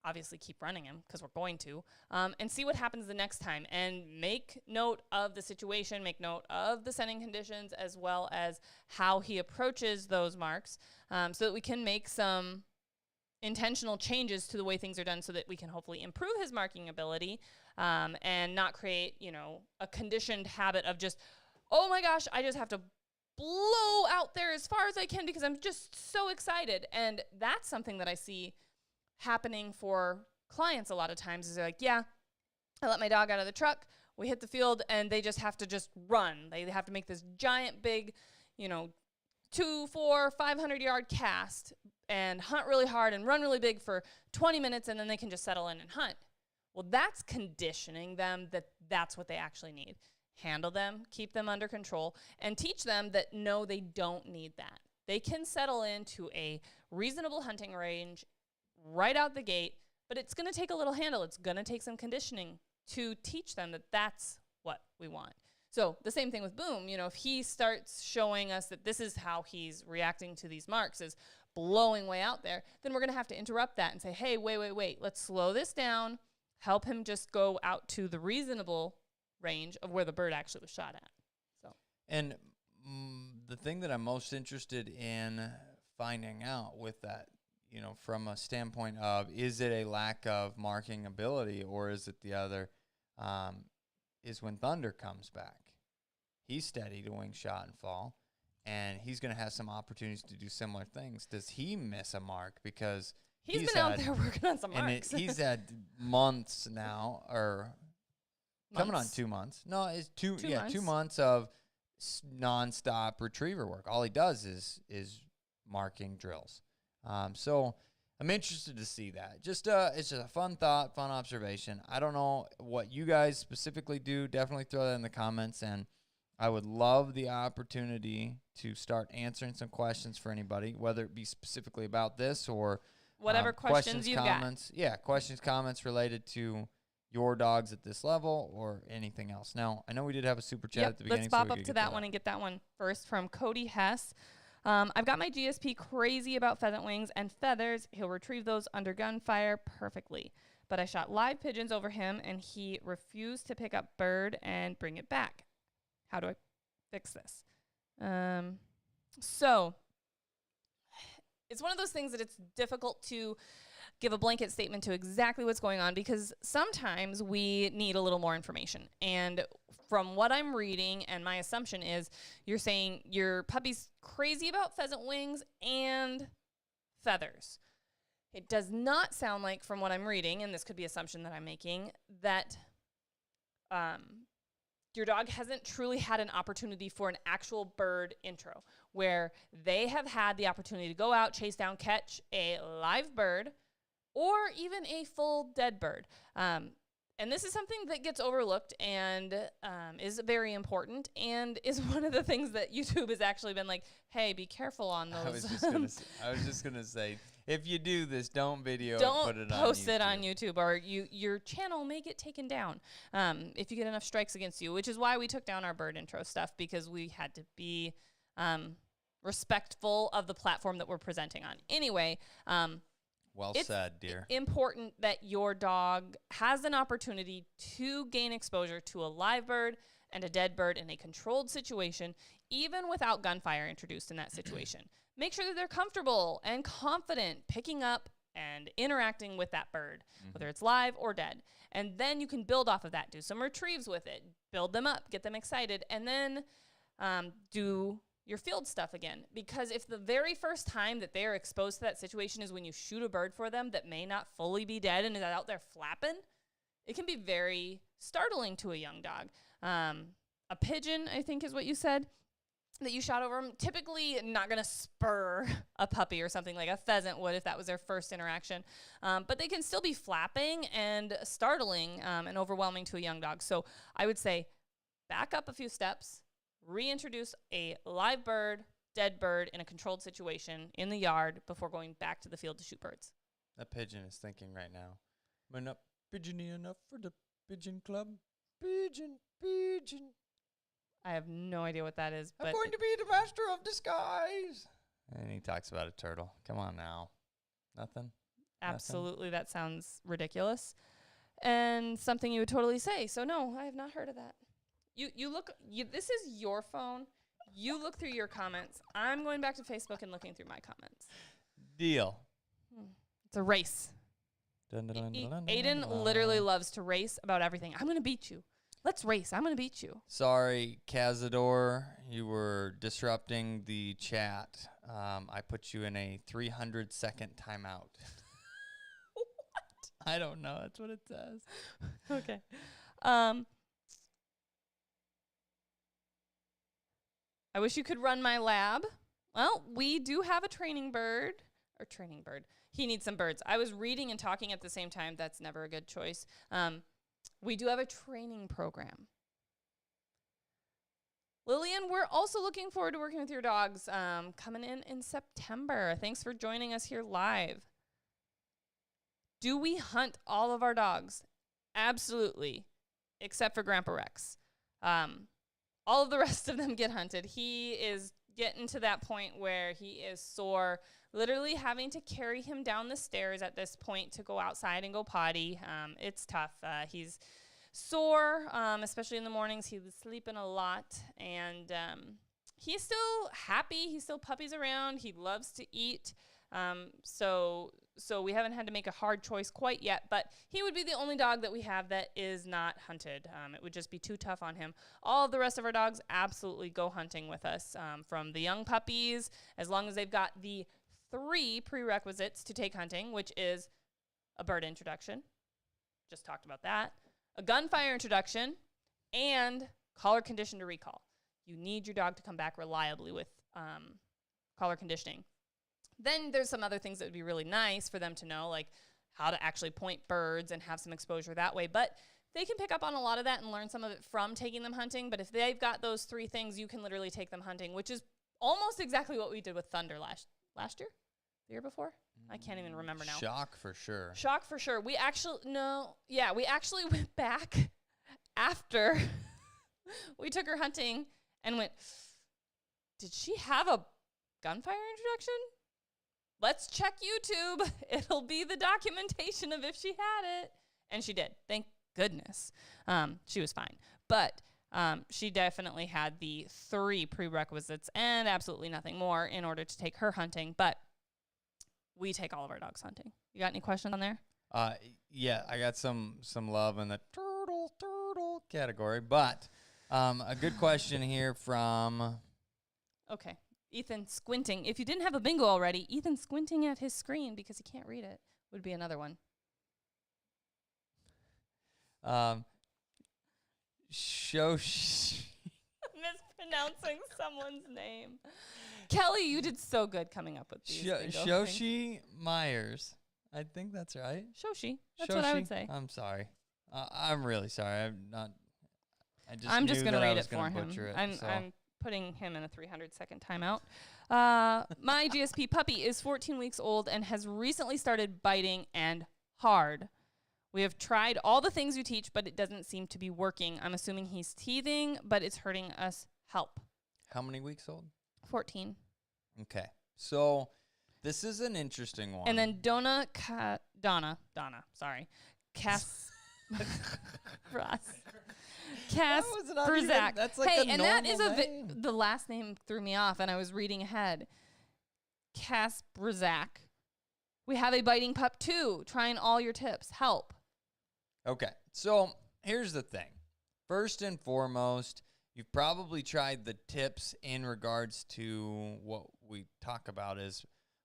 obviously keep running him because we're going to, and see what happens the next time, and make note of the situation, make note of the scenting conditions, as well as how he approaches those marks, so that we can make some intentional changes to the way things are done so that we can hopefully improve his marking ability, and not create, a conditioned habit of just, oh my gosh, I just have to blow out there as far as I can because I'm just so excited. And that's something that I see happening for clients a lot of times, is they're like, yeah, I let my dog out of the truck, we hit the field, and they just have to just run. They have to make this giant big, 2, 4, 500 yard cast and hunt really hard and run really big for 20 minutes, and then they can just settle in and hunt. Well, that's conditioning them that that's what they actually need. Handle them, keep them under control, and teach them that no, they don't need that. They can settle into a reasonable hunting range right out the gate, but it's going to take a little handle. It's going to take some conditioning to teach them that that's what we want. So the same thing with Boom. If he starts showing us that this is how he's reacting to these marks, is blowing way out there, then we're going to have to interrupt that and say, hey, wait, let's slow this down, help him just go out to the reasonable range of where the bird actually was shot at. So, and the thing that I'm most interested in finding out with that, from a standpoint of, is it a lack of marking ability, or is it the other, is when Thunder comes back. He's steady to wing, shot, and fall, and he's going to have some opportunities to do similar things. Does he miss a mark? Because he's been out there working on some marks. He's had months now, or coming on 2 months. No, it's 2 months. 2 months of nonstop retriever work. All he does is marking drills. So I'm interested to see that. It's just a fun thought, fun observation. I don't know what you guys specifically do. Definitely throw that in the comments, and I would love the opportunity to start answering some questions for anybody, whether it be specifically about this or whatever questions you've comments. Got. Yeah, questions, comments related to your dogs at this level or anything else. Now, I know we did have a super chat at the beginning. Let's bob up to that one and get that one first from Cody Hess. I've got my GSP crazy about pheasant wings and feathers. He'll retrieve those under gunfire perfectly. But I shot live pigeons over him, and he refused to pick up bird and bring it back. How do I fix this? So it's one of those things that it's difficult to give a blanket statement to exactly what's going on, because sometimes we need a little more information. And from what I'm reading, and my assumption is, you're saying your puppy's crazy about pheasant wings and feathers. It does not sound like, from what I'm reading, and this could be assumption that I'm making, that your dog hasn't truly had an opportunity for an actual bird intro, where they have had the opportunity to go out, chase down, catch a live bird, or even a full dead bird. And this is something that gets overlooked and is very important, and is one of the things that YouTube has actually been like, hey, be careful on those. I was just gonna say, If you do this, don't video Don't it, put it post on it on YouTube. YouTube, or your channel may get taken down if you get enough strikes against you, which is why we took down our bird intro stuff, because we had to be respectful of the platform that we're presenting on. Anyway, Well it's said, dear. important that your dog has an opportunity to gain exposure to a live bird and a dead bird in a controlled situation, even without gunfire introduced in that situation. Make sure that they're comfortable and confident picking up and interacting with that bird, whether it's live or dead. And then you can build off of that, do some retrieves with it, build them up, get them excited, and then do your field stuff again. Because if the very first time that they are exposed to that situation is when you shoot a bird for them that may not fully be dead and is out there flapping, it can be very startling to a young dog. A pigeon, I think is what you said, that you shot over them, typically not going to spur a puppy or something like a pheasant would if that was their first interaction. But they can still be flapping and startling and overwhelming to a young dog. So I would say back up a few steps, reintroduce a live bird, dead bird in a controlled situation in the yard before going back to the field to shoot birds. That pigeon is thinking right now, am I not pigeony enough for the pigeon club? Pigeon, pigeon. I have no idea what that is, but I'm going to be the master of disguise. And he talks about a turtle. Come on now. Nothing? absolutely that sounds ridiculous and something you would totally say. So no, I have not heard of that. This is your phone. You look through your comments. I'm going back to Facebook and looking through my comments. Deal. It's a race. Aiden literally loves to race about everything. I'm going to beat you. Let's race. I'm going to beat you. Sorry, Cazador. You were disrupting the chat. I put you in a 300-second timeout. What? I don't know. That's what it says. Okay. I wish you could run my lab. Well, we do have a training bird. He needs some birds. I was reading and talking at the same time. That's never a good choice. We do have a training program. Lillian, we're also looking forward to working with your dogs coming in September. Thanks for joining us here live. Do we hunt all of our dogs? Absolutely, except for Grandpa Rex. All of the rest of them get hunted. He is getting to that point where he is sore, literally having to carry him down the stairs at this point to go outside and go potty. It's tough. He's sore, especially in the mornings. He was sleeping a lot, and he's still happy. He still puppies around. He loves to eat. So we haven't had to make a hard choice quite yet, but he would be the only dog that we have that is not hunted. It would just be too tough on him. All of the rest of our dogs absolutely go hunting with us, from the young puppies, as long as they've got the 3 prerequisites to take hunting, which is a bird introduction. Just talked about that. A gunfire introduction, and collar condition to recall. You need your dog to come back reliably with collar conditioning. Then there's some other things that would be really nice for them to know, like how to actually point birds and have some exposure that way. But they can pick up on a lot of that and learn some of it from taking them hunting. But if they've got those 3 things, you can literally take them hunting, which is almost exactly what we did with Thunder last year? The year before? I can't even remember now. Shock for sure. Shock for sure. We actually went back after we took her hunting and went, did she have a gunfire introduction? Let's check YouTube. It'll be the documentation of if she had it. And she did. Thank goodness. She was fine. But she definitely had the 3 prerequisites and absolutely nothing more in order to take her hunting. But we take all of our dogs hunting. You got any questions on there? Yeah, I got some love in the turtle category. But a good question here from... Okay. Ethan squinting. If you didn't have a bingo already, Ethan squinting at his screen because he can't read it would be another one. Mispronouncing Mispronouncing someone's name. Kelly, you did so good coming up with these. Shoshi Myers. I think that's right. Shoshi. That's what I would say. I'm sorry. I'm really sorry. I'm not. I'm just going to read it for him. I'm putting him in a 300-second timeout. My GSP puppy is 14 weeks old and has recently started biting and hard. We have tried all the things you teach, but it doesn't seem to be working. I'm assuming he's teething, but it's hurting us. Help. How many weeks old? 14. Okay. So this is an interesting one. And then Donna, sorry. Cass, Ross. Cass Brzak. That's like hey, a and that is name. the last name threw me off, and I was reading ahead. Cass Brzak. We have a biting pup too. Trying all your tips. Help. Okay. So here's the thing. First and foremost, you've probably tried the tips in regards to what we talk about as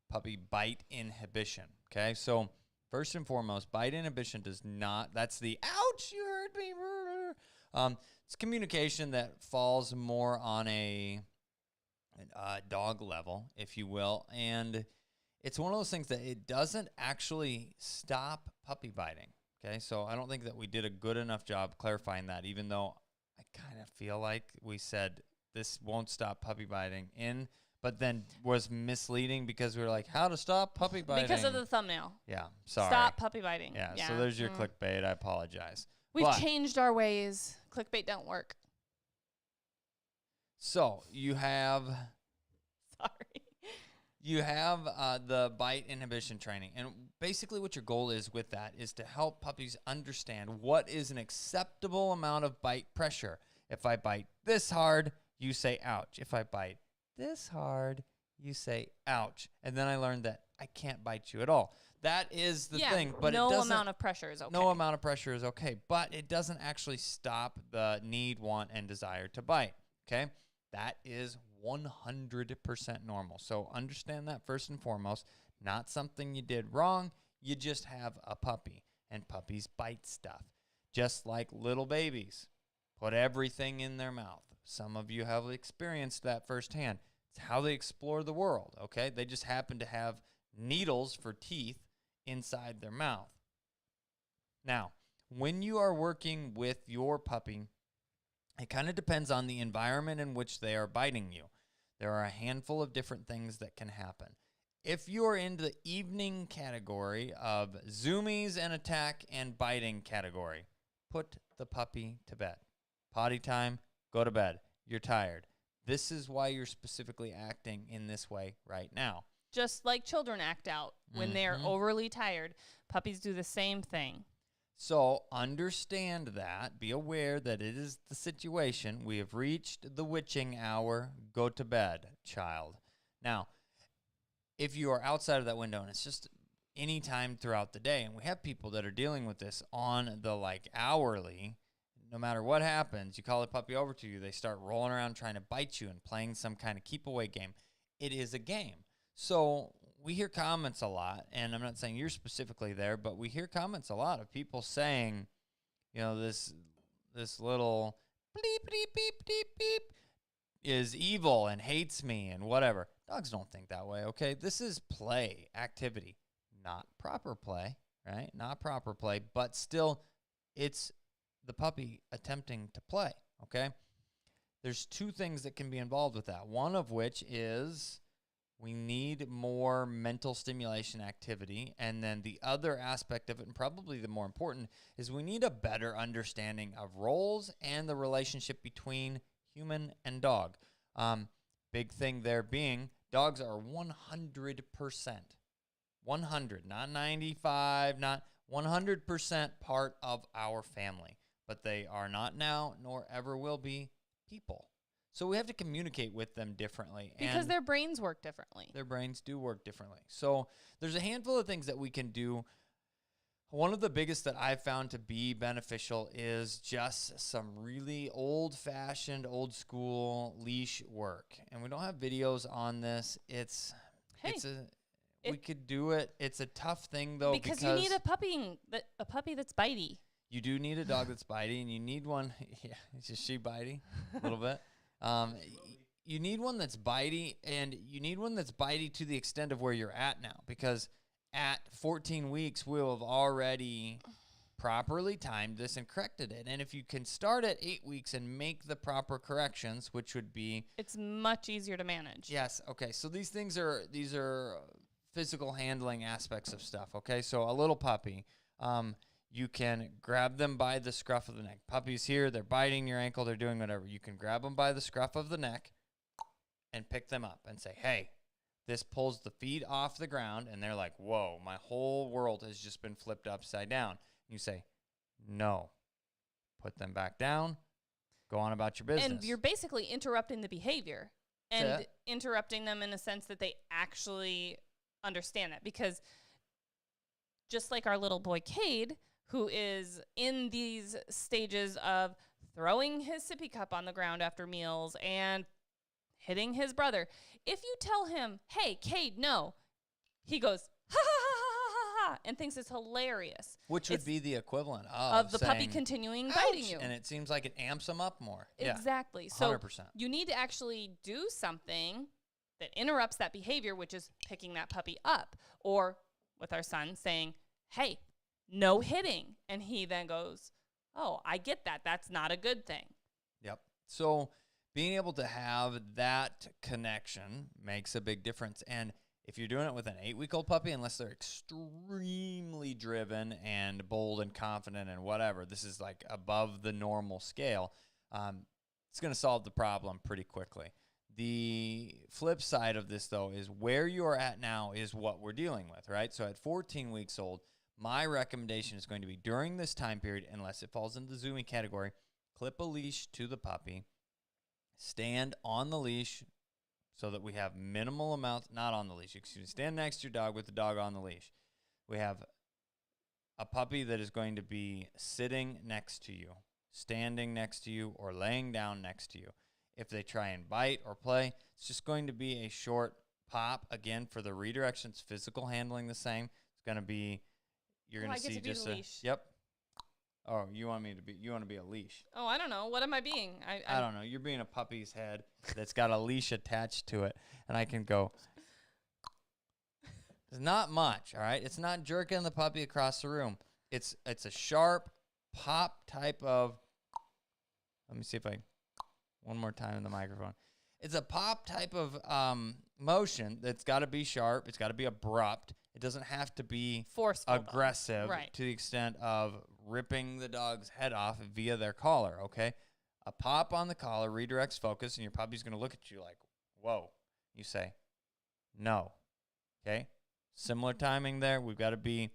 puppy bite inhibition. Okay. So first and foremost, bite inhibition does not, that's the ouch, you hurt me. It's communication that falls more on a dog level, if you will. And it's one of those things that it doesn't actually stop puppy biting. Okay. So I don't think that we did a good enough job clarifying that, even though I kind of feel like we said this won't stop puppy biting but then was misleading because we were like, how to stop puppy biting. Because of the thumbnail. Yeah, sorry. Stop puppy biting. Yeah, so there's your clickbait. I apologize. We've changed our ways. Clickbait don't work. So you have Sorry. You have the bite inhibition training. And basically what your goal is with that is to help puppies understand what is an acceptable amount of bite pressure. If I bite this hard, you say ouch. If I bite this hard, you say ouch. And then I learned that I can't bite you at all. That is the thing. But no amount of pressure is okay. No amount of pressure is okay. But it doesn't actually stop the need, want, and desire to bite. Okay? That is 100% normal. So understand that first and foremost. Not something you did wrong. You just have a puppy. And puppies bite stuff. Just like little babies. Put everything in their mouth. Some of you have experienced that firsthand. It's how they explore the world, okay? They just happen to have needles for teeth inside their mouth. Now, when you are working with your puppy, it kind of depends on the environment in which they are biting you. There are a handful of different things that can happen. If you're into the evening category of zoomies and attack and biting category, put the puppy to bed. Potty time, go to bed. You're tired. This is why you're specifically acting in this way right now. Just like children act out when they're overly tired, puppies do the same thing. So understand that. Be aware that it is the situation. We have reached the witching hour. Go to bed, child. Now, if you are outside of that window and it's just any time throughout the day, and we have people that are dealing with this on the hourly, no matter what happens, you call the puppy over to you, they start rolling around trying to bite you and playing some kind of keep away game. It is a game. So we hear comments a lot, and I'm not saying you're specifically there, but we hear comments a lot of people saying, this little bleep, bleep, beep, beep, beep is evil and hates me and whatever. Dogs don't think that way, okay? This is play, activity, not proper play, right? Not proper play, but still it's the puppy attempting to play, okay? There's two things that can be involved with that. One of which is we need more mental stimulation activity. And then the other aspect of it, and probably the more important, is we need a better understanding of roles and the relationship between human and dog. Big thing there being, dogs are 100%, 100, not 95, not 100% part of our family. But they are not now, nor ever will be, people. So we have to communicate with them differently. Because their brains work differently. Their brains do work differently. So there's a handful of things that we can do. One of the biggest that I've found to be beneficial is just some really old-fashioned, old-school leash work. And we don't have videos on this. We could do it. It's a tough thing, though. Because you need a puppy that's bitey. You do need a dog that's bitey, and you need one. Yeah, is she bitey? A little bit. You need one that's bitey, and you need one that's bitey to the extent of where you're at now. Because at 14 weeks, we'll have already properly timed this and corrected it. And if you can start at 8 weeks and make the proper corrections, which would be, it's much easier to manage. yes, okay. So these are physical handling aspects of stuff. Okay, so a little puppy, you can grab them by the scruff of the neck. Puppy's here, they're biting your ankle, they're doing whatever. You can grab them by the scruff of the neck and pick them up and say, hey, this pulls the feet off the ground, and they're like, whoa, my whole world has just been flipped upside down. You say, no. Put them back down. Go on about your business. And you're basically interrupting the behavior and interrupting them in a sense that they actually understand that. Because just like our little boy Cade, who is in these stages of throwing his sippy cup on the ground after meals and hitting his brother, if you tell him, hey, Cade, no, he goes, ha, ha, ha, ha, ha, ha, and thinks it's hilarious. Which would be the equivalent of the saying, puppy continuing biting you. And it seems like it amps them up more. Exactly. Yeah, so 100%. you need to actually do something that interrupts that behavior, which is picking that puppy up. Or with our son saying, hey, no hitting. And he then goes, oh, I get that. That's not a good thing. Yep. So being able to have that connection makes a big difference. And if you're doing it with an 8-week-old puppy, unless they're extremely driven and bold and confident and whatever, this is like above the normal scale, it's going to solve the problem pretty quickly. The flip side of this, though, is where you're at now is what we're dealing with, right? So at 14 weeks old, my recommendation is going to be during this time period, unless it falls into the zoomy category, clip a leash to the puppy, stand on the leash so that we have minimal amounts, not on the leash, excuse me, stand next to your dog with the dog on the leash. We have a puppy that is going to be sitting next to you, standing next to you, or laying down next to you. If they try and bite or play, it's just going to be a short pop. Again, for the redirections, physical handling the same. It's going to be, you're going to see just a leash. Yep. Oh, you want to be a leash. Oh, I don't know. What am I being? I don't know. You're being a puppy's head that's got a leash attached to it, and I can go. It's not much, all right? It's not jerking the puppy across the room. It's a sharp pop type of, let me see if I, one more time in the microphone. It's a pop type of motion that's got to be sharp. It's got to be abrupt. It doesn't have to be forceful, aggressive right, to the extent of ripping the dog's head off via their collar, okay? A pop on the collar redirects focus, and your puppy's going to look at you like, whoa. You say, no, okay? Similar timing there. We've got to be,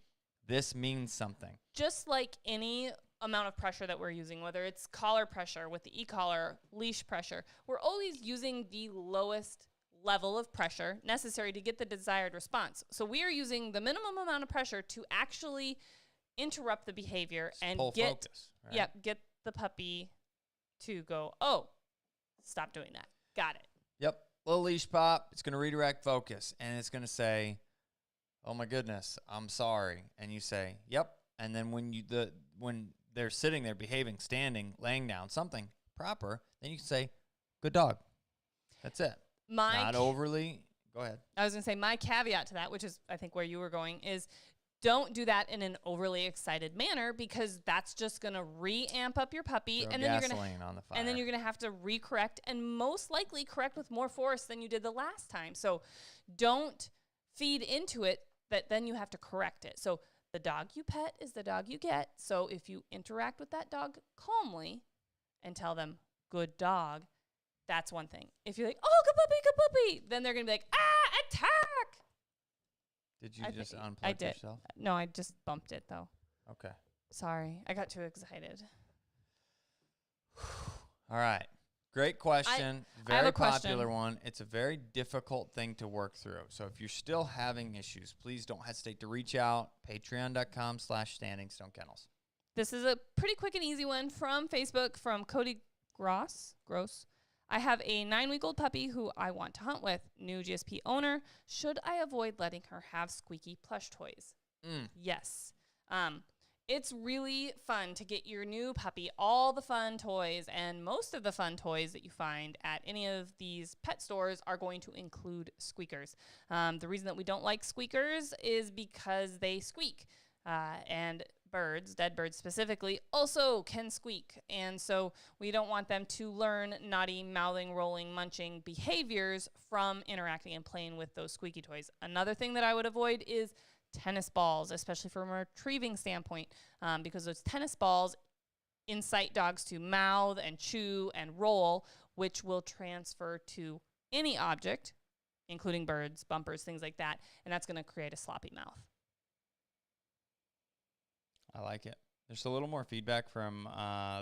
this means something. Just like any amount of pressure that we're using, whether it's collar pressure with the e-collar, leash pressure, we're always using the lowest level of pressure necessary to get the desired response. So we are using the minimum amount of pressure to actually interrupt the behavior and get focus, right? get the puppy to go, oh, stop doing that. Got it. Yep. Little leash pop. It's going to redirect focus, and it's going to say, oh my goodness, I'm sorry. And you say, yep. And then when they're sitting there behaving, standing, laying down, something proper, then you can say, good dog. That's it. Not overly. Go ahead. I was going to say my caveat to that, which is I think where you were going, is don't do that in an overly excited manner, because that's just going to re-amp up your puppy. Throw and then gasoline on the fire. And then you're going to have to re-correct, and most likely correct with more force than you did the last time. So don't feed into it that then you have to correct it. So the dog you pet is the dog you get. So if you interact with that dog calmly and tell them, good dog, that's one thing. If you're like, oh, good puppy, then they're going to be like, ah, attack. Did you just unplug yourself? No, I just bumped it, though. Okay. Sorry. I got too excited. All right. Great question. I have Very a question. popular one. It's a very difficult thing to work through. So if you're still having issues, please don't hesitate to reach out. Patreon.com/standingstonekennels. This is a pretty quick and easy one from Facebook from Cody Gross. I have a 9-week-old puppy who I want to hunt with. New GSP owner. Should I avoid letting her have Squeaky plush toys? Yes. It's really fun to get your new puppy all the fun toys, and most of the fun toys that you find at any of these pet stores are going to include squeakers. The reason that we don't like squeakers is because they squeak. And birds, dead birds specifically, also can squeak. And so we don't want them to learn naughty mouthing, rolling, munching behaviors from interacting and playing with those squeaky toys. Another thing that I would avoid is tennis balls, especially from a retrieving standpoint, because those tennis balls incite dogs to mouth and chew and roll, which will transfer to any object, including birds, bumpers, things like that, and that's going to create a sloppy mouth. I like it. There's a little more feedback from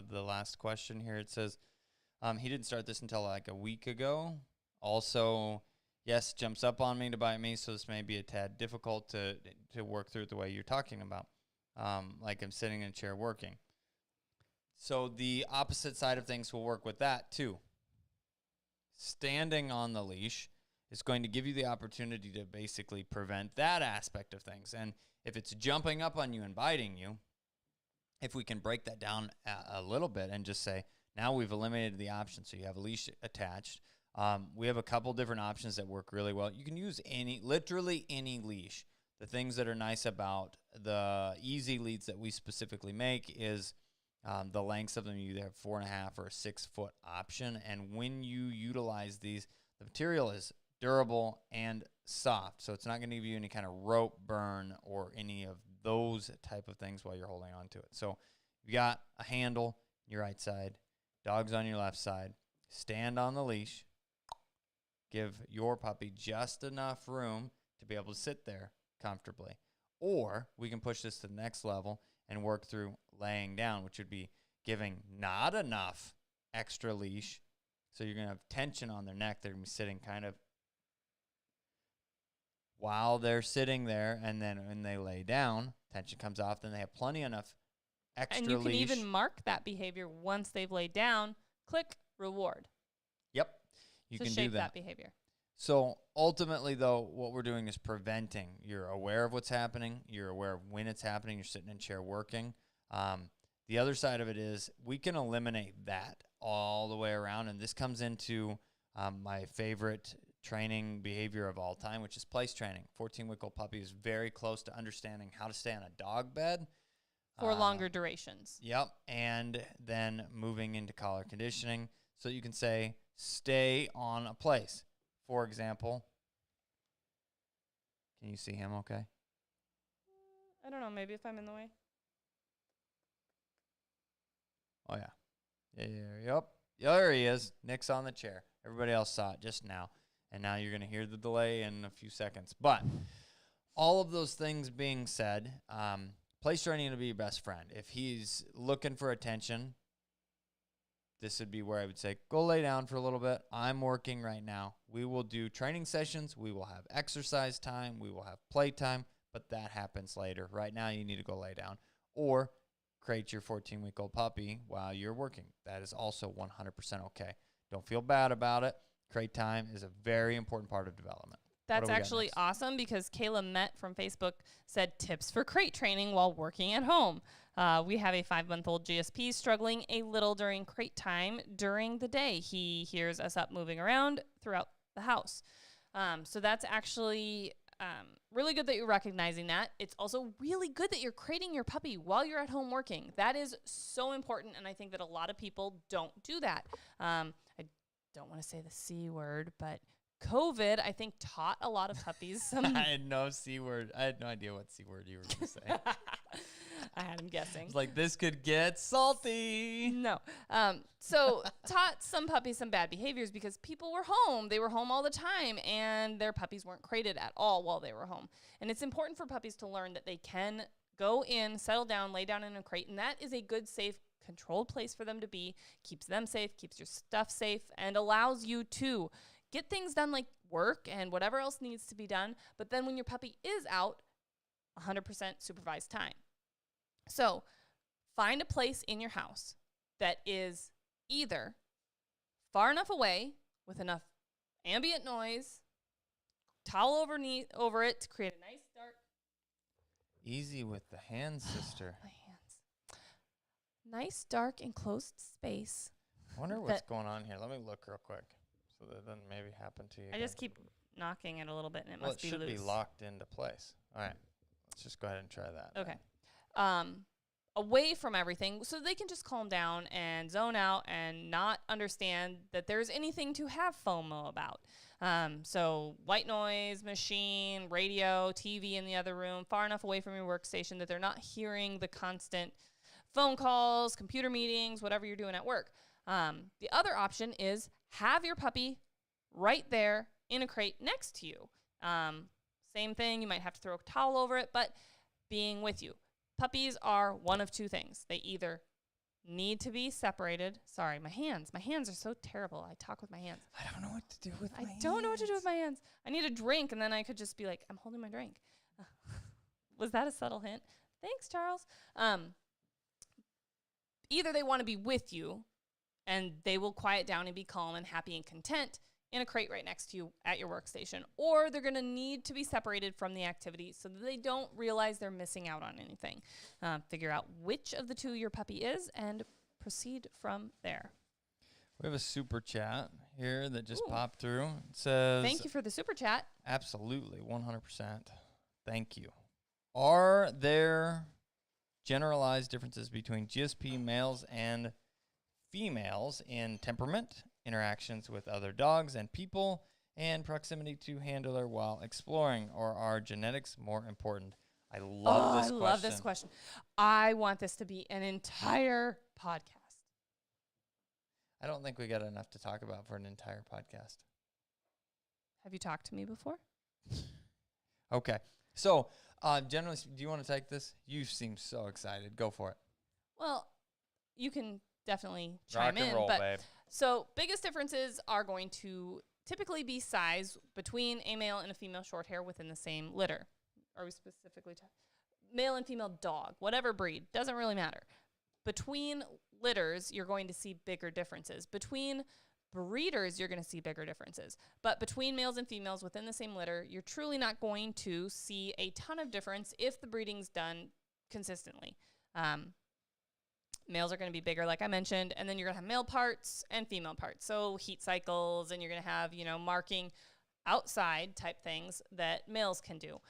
the last question here. It says, he didn't start this until like a week ago. Also, yes, jumps up on me to bite me, so this may be a tad difficult to work through it the way you're talking about, like I'm sitting in a chair working. So the opposite side of things will work with that too. Standing on the leash is going to give you the opportunity to basically prevent that aspect of things. And if it's jumping up on you and biting you, if we can break that down a little bit and just say, now we've eliminated the option, so you have a leash attached. We have a couple different options that work really well. You can use literally any leash. The things that are nice about the easy leads that we specifically make is the lengths of them. You either have 4.5 or a 6 foot option. And when you utilize these, the material is durable and soft. So it's not going to give you any kind of rope burn or any of those type of things while you're holding on to it. So you got a handle, your right side, dogs on your left side, stand on the leash, give your puppy just enough room to be able to sit there comfortably. Or we can push this to the next level and work through laying down, which would be giving not enough extra leash. So you're going to have tension on their neck. They're going to be sitting kind of while they're sitting there, and then when they lay down, tension comes off, then they have plenty enough extra leash. And you can even mark that behavior once they've laid down. Click reward. Yep. You can shape do that behavior. So ultimately, though, what we're doing is preventing. You're aware of what's happening. You're aware of when it's happening. You're sitting in a chair working. The other side of it is we can eliminate that all the way around. And this comes into my favorite training behavior of all time, which is place training. 14-week-old puppy is very close to understanding how to stay on a dog bed. For longer durations. Yep. And then moving into collar conditioning. So you can say, stay on a place. For example, can you see him okay? I don't know. Maybe if I'm in the way. Oh, yeah. Yep. There he is. Nick's on the chair. Everybody else saw it just now. And now you're going to hear the delay in a few seconds. But all of those things being said, place training to be your best friend. If he's looking for attention, this would be where I would say, go lay down for a little bit. I'm working right now. We will do training sessions. We will have exercise time. We will have play time, but that happens later. Right now, you need to go lay down or crate your 14-week-old puppy while you're working. That is also 100% okay. Don't feel bad about it. Crate time is a very important part of development. That's actually awesome because Kayla Met from Facebook said tips for crate training while working at home. We have a 5-month-old GSP struggling a little during crate time during the day. He hears us up moving around throughout the house. So that's actually really good that you're recognizing that. It's also really good that you're crating your puppy while you're at home working. That is so important, and I think that a lot of people don't do that. I don't want to say the C word, but COVID, I think, taught a lot of puppies some... I had no C word. I had no idea what C word you were going to say. I had him guessing. It's like, this could get salty. No. So taught some puppies some bad behaviors because people were home. They were home all the time, and their puppies weren't crated at all while they were home. And it's important for puppies to learn that they can go in, settle down, lay down in a crate, and that is a good, safe, controlled place for them to be. Keeps them safe, keeps your stuff safe, and allows you to get things done like work and whatever else needs to be done. But then when your puppy is out, 100% supervised time. So find a place in your house that is either far enough away with enough ambient noise, towel over it to create a nice dark. Easy with the hands, sister. My hands. Nice dark enclosed space. I wonder what's going on here. Let me look real quick so that doesn't maybe happen to you. I just keep knocking it a little bit and it must it be loose. should be locked into place. All right. Let's just go ahead and try that. Okay. away from everything so they can just calm down and zone out and not understand that there's anything to have FOMO about. So white noise, machine, radio, TV in the other room, far enough away from your workstation that they're not hearing the constant phone calls, computer meetings, whatever you're doing at work. The other option is have your puppy right there in a crate next to you. Same thing, you might have to throw a towel over it, but being with you. Puppies are one of two things. They either need to be separated. Sorry, my hands are so terrible. I talk with my hands. I don't know what to do with my hands. I don't know what to do with my hands. I need a drink, and then I could just be like, I'm holding my drink. Was that a subtle hint? Thanks, Charles. Either they want to be with you, and they will quiet down and be calm and happy and content in a crate right next to you at your workstation, or they're going to need to be separated from the activity so that they don't realize they're missing out on anything. Figure out which of the two your puppy is and proceed from there. We have a super chat here that just popped through. It says, thank you for the super chat. Absolutely, 100%. Thank you. Are there generalized differences between GSP males and females in temperament, interactions with other dogs and people, and proximity to handler while exploring, or are genetics more important? I love this question. I love this question. I want this to be an entire podcast. I don't think we got enough to talk about for an entire podcast. Have you talked to me before? Okay. So, generally, do you want to take this? You seem so excited. Go for it. Well, you can definitely chime in. Roll, but babe. So biggest differences are going to typically be size between a male and a female short hair within the same litter. Are we specifically male and female dog, whatever breed, doesn't really matter. Between litters, you're going to see bigger differences. Between breeders, you're going to see bigger differences. But between males and females within the same litter, you're truly not going to see a ton of difference if the breeding's done consistently. Males are going to be bigger, like I mentioned, and then you're going to have male parts and female parts. So heat cycles, and you're going to have, marking outside type things that males can do.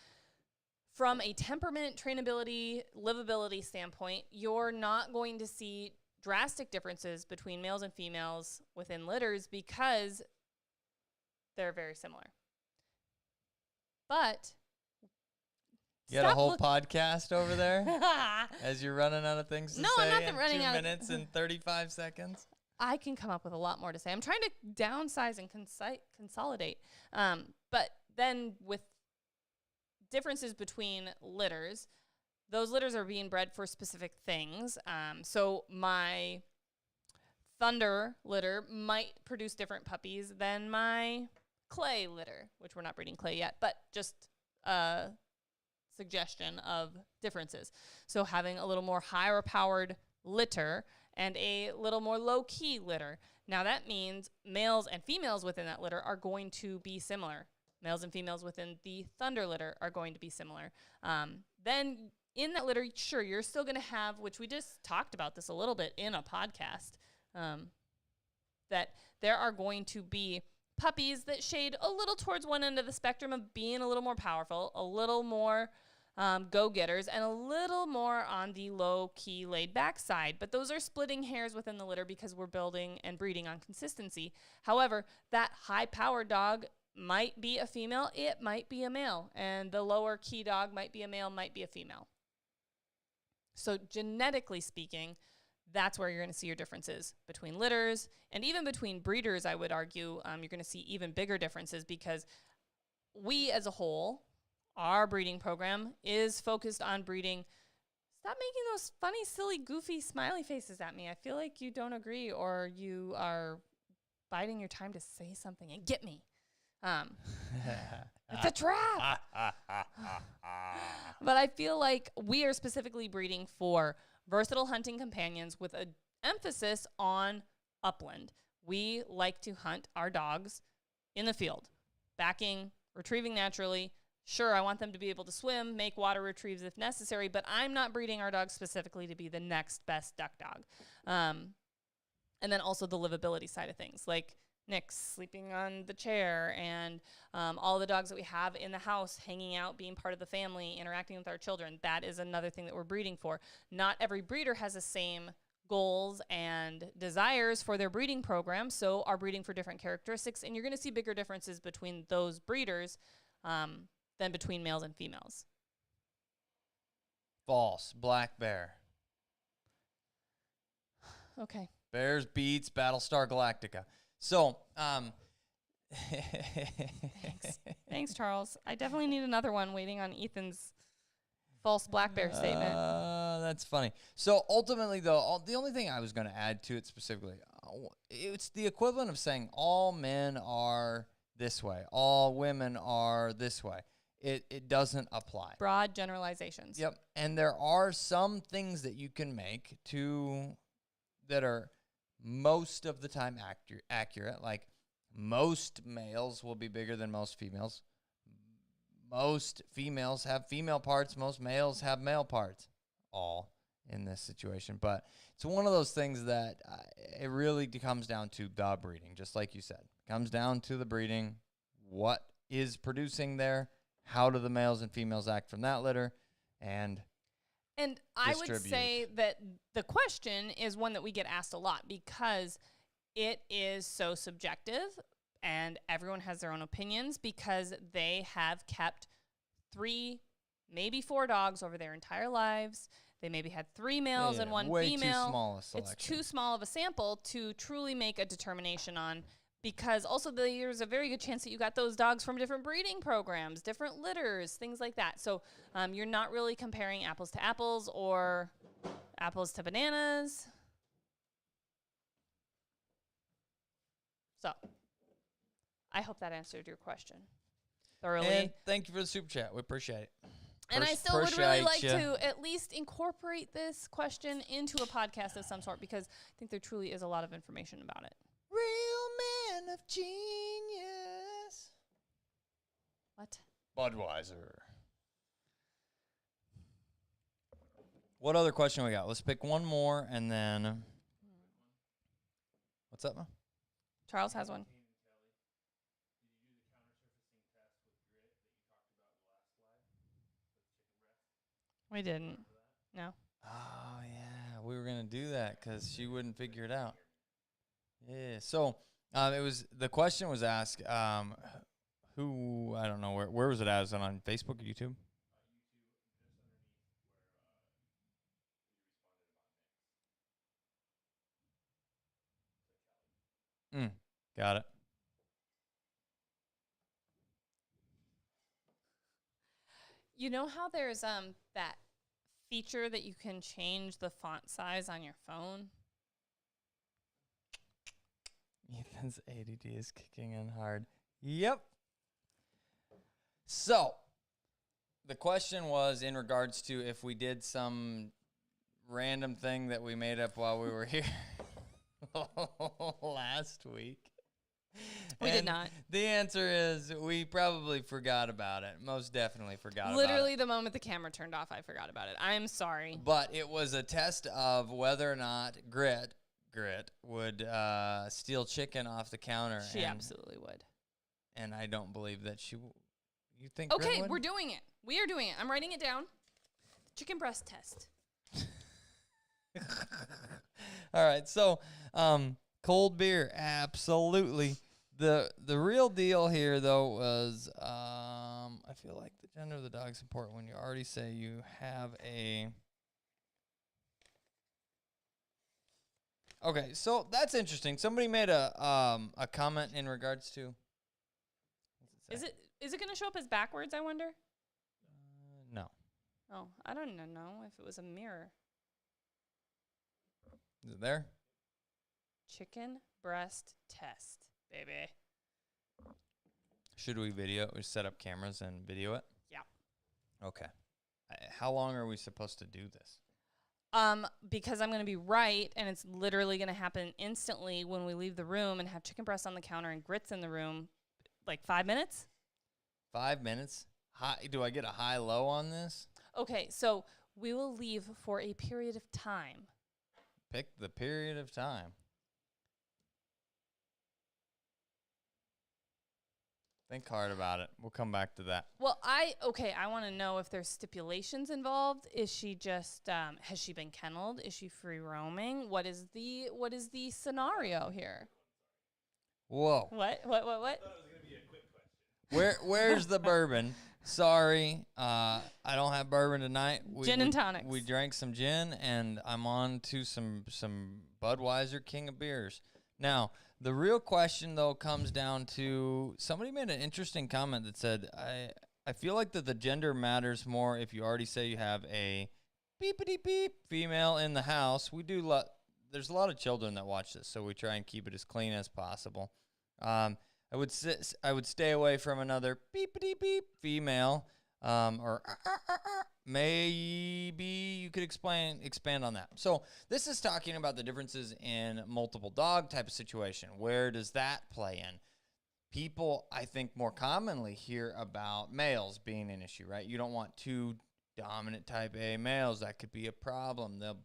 From a temperament, trainability, livability standpoint, you're not going to see drastic differences between males and females within litters because they're very similar. But you got a whole podcast over there as you're running out of things to say I'm not in running 2 out minutes and 35 seconds. I can come up with a lot more to say. I'm trying to downsize and consolidate. But then with differences between litters, those litters are being bred for specific things. So my Thunder litter might produce different puppies than my Clay litter, which we're not breeding Clay yet, but just suggestion of differences. So having a little more higher powered litter and a little more low-key litter. Now that means males and females within that litter are going to be similar. Males and females within the Thunder litter are going to be similar. Then in that litter, sure, you're still going to have, which we just talked about this a little bit in a podcast, that there are going to be puppies that shade a little towards one end of the spectrum of being a little more powerful, a little more go-getters, and a little more on the low-key, laid-back side. But those are splitting hairs within the litter because we're building and breeding on consistency. However, that high-powered dog might be a female, it might be a male, and the lower-key dog might be a male, might be a female. So genetically speaking, that's where you're going to see your differences between litters, and even between breeders, I would argue, you're going to see even bigger differences because we as a whole, our breeding program is focused on breeding. Stop making those funny, silly, goofy, smiley faces at me. I feel like you don't agree or you are biding your time to say something and get me. It's a trap. But I feel like we are specifically breeding for versatile hunting companions with an emphasis on upland. We like to hunt our dogs in the field, backing, retrieving naturally. Sure, I want them to be able to swim, make water retrieves if necessary, but I'm not breeding our dogs specifically to be the next best duck dog. And then also the livability side of things. Like, Nick's sleeping on the chair, and all the dogs that we have in the house hanging out, being part of the family, interacting with our children. That is another thing that we're breeding for. Not every breeder has the same goals and desires for their breeding program, so are breeding for different characteristics, and you're going to see bigger differences between those breeders than between males and females. False. Black bear. Okay. Bears beats Battlestar Galactica. So, Thanks, Charles. I definitely need another one waiting on Ethan's false black bear statement. That's funny. So ultimately, though, the only thing I was going to add to it specifically, it's the equivalent of saying all men are this way, all women are this way. It doesn't apply. Broad generalizations. Yep. And there are some things that you can make that are most of the time accurate. Like most males will be bigger than most females. Most females have female parts. Most males have male parts. All in this situation. But it's one of those things that it really comes down to the breeding, just like you said. It comes down to the breeding. What is producing there? How do the males and females act from that litter? And I would say that the question is one that we get asked a lot because it is so subjective and everyone has their own opinions because they have kept 3, maybe 4 dogs over their entire lives. They maybe had 3 males and 1 way female. Too small a selection. It's too small of a sample to truly make a determination on, because also there's a very good chance that you got those dogs from different breeding programs, different litters, things like that. So you're not really comparing apples to apples or apples to bananas. So I hope that answered your question thoroughly. And thank you for the super chat. We appreciate it. And I still would really like to at least incorporate this question into a podcast of some sort because I think there truly is a lot of information about it. Real man of genius. What? Budweiser. What other question we got? Let's pick one more and then. What's up, man? Charles has one. We didn't. No. Oh, yeah. We were going to do that because she wouldn't figure it out. Yeah. So the question was asked, who, I don't know, where was it at? Was it on Facebook or YouTube? Got it. You know how there's that feature that you can change the font size on your phone? Ethan's ADD is kicking in hard. Yep. So, the question was in regards to if we did some random thing that we made up while we were here last week. We did not. The answer is we probably forgot about it. Most definitely forgot about it. Literally the moment the camera turned off, I forgot about it. I'm sorry. But it was a test of whether or not Grit would steal chicken off the counter. She absolutely would. And I don't believe that she you think Okay, Grit would? we're doing it. We are doing it. I'm writing it down. Chicken breast test. All right, so cold beer, absolutely. The real deal here, though, was I feel like the gender of the dog is important when you already say you have a. Okay, so that's interesting. Somebody made a comment in regards to. Is it going to show up as backwards? I wonder. No. Oh, I don't know if it was a mirror. Is it there? Chicken breast test, baby. Should we set up cameras and video it? Yeah. Okay. How long are we supposed to do this? Because I'm going to be right, and it's literally going to happen instantly when we leave the room and have chicken breast on the counter and grits in the room. Like 5 minutes? 5 minutes? Do I get a high-low on this? Okay, so we will leave for a period of time. Pick the period of time. Think hard about it. We'll come back to that. Well, I want to know if there's stipulations involved. Is she just has she been kenneled? Is she free roaming? What is the scenario here? Whoa. What? I thought it was going to be a quick question. Where's the bourbon? Sorry, I don't have bourbon tonight. Gin and tonics. We drank some gin, and I'm on to some Budweiser King of Beers. Now, the real question, though, comes down to somebody made an interesting comment that said, I feel like that the gender matters more if you already say you have a beepity-beep female in the house. We do there's a lot of children that watch this, so we try and keep it as clean as possible. I would stay away from another beepity-beep female, or maybe you could expand on that. So this is talking about the differences in multiple dog type of situation. Where does that play in? People, I think, more commonly hear about males being an issue, right? You don't want two dominant type A males. That could be a problem. They'll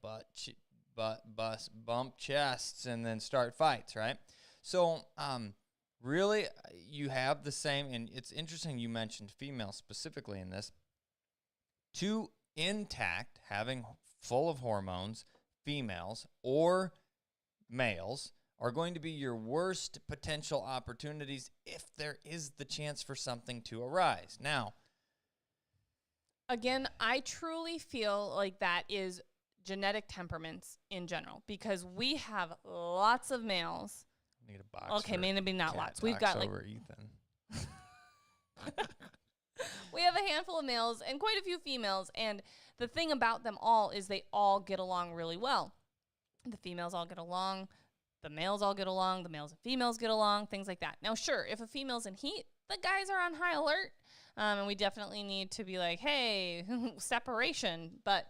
bump chests and then start fights, right? So really, you have the same, and it's interesting you mentioned females specifically in this. Two intact, having full of hormones, females or males are going to be your worst potential opportunities if there is the chance for something to arise. Now, again, I truly feel like that is genetic temperaments in general, because we have lots of males. Need a box. Okay, maybe not lots. We've got like Ethan. we have a handful of males and quite a few females, and the thing about them all is they all get along really well. The females all get along, the males all get along, the males and females get along, things like that. Now, sure, if a female's in heat, the guys are on high alert, and we definitely need to be like, hey, separation. But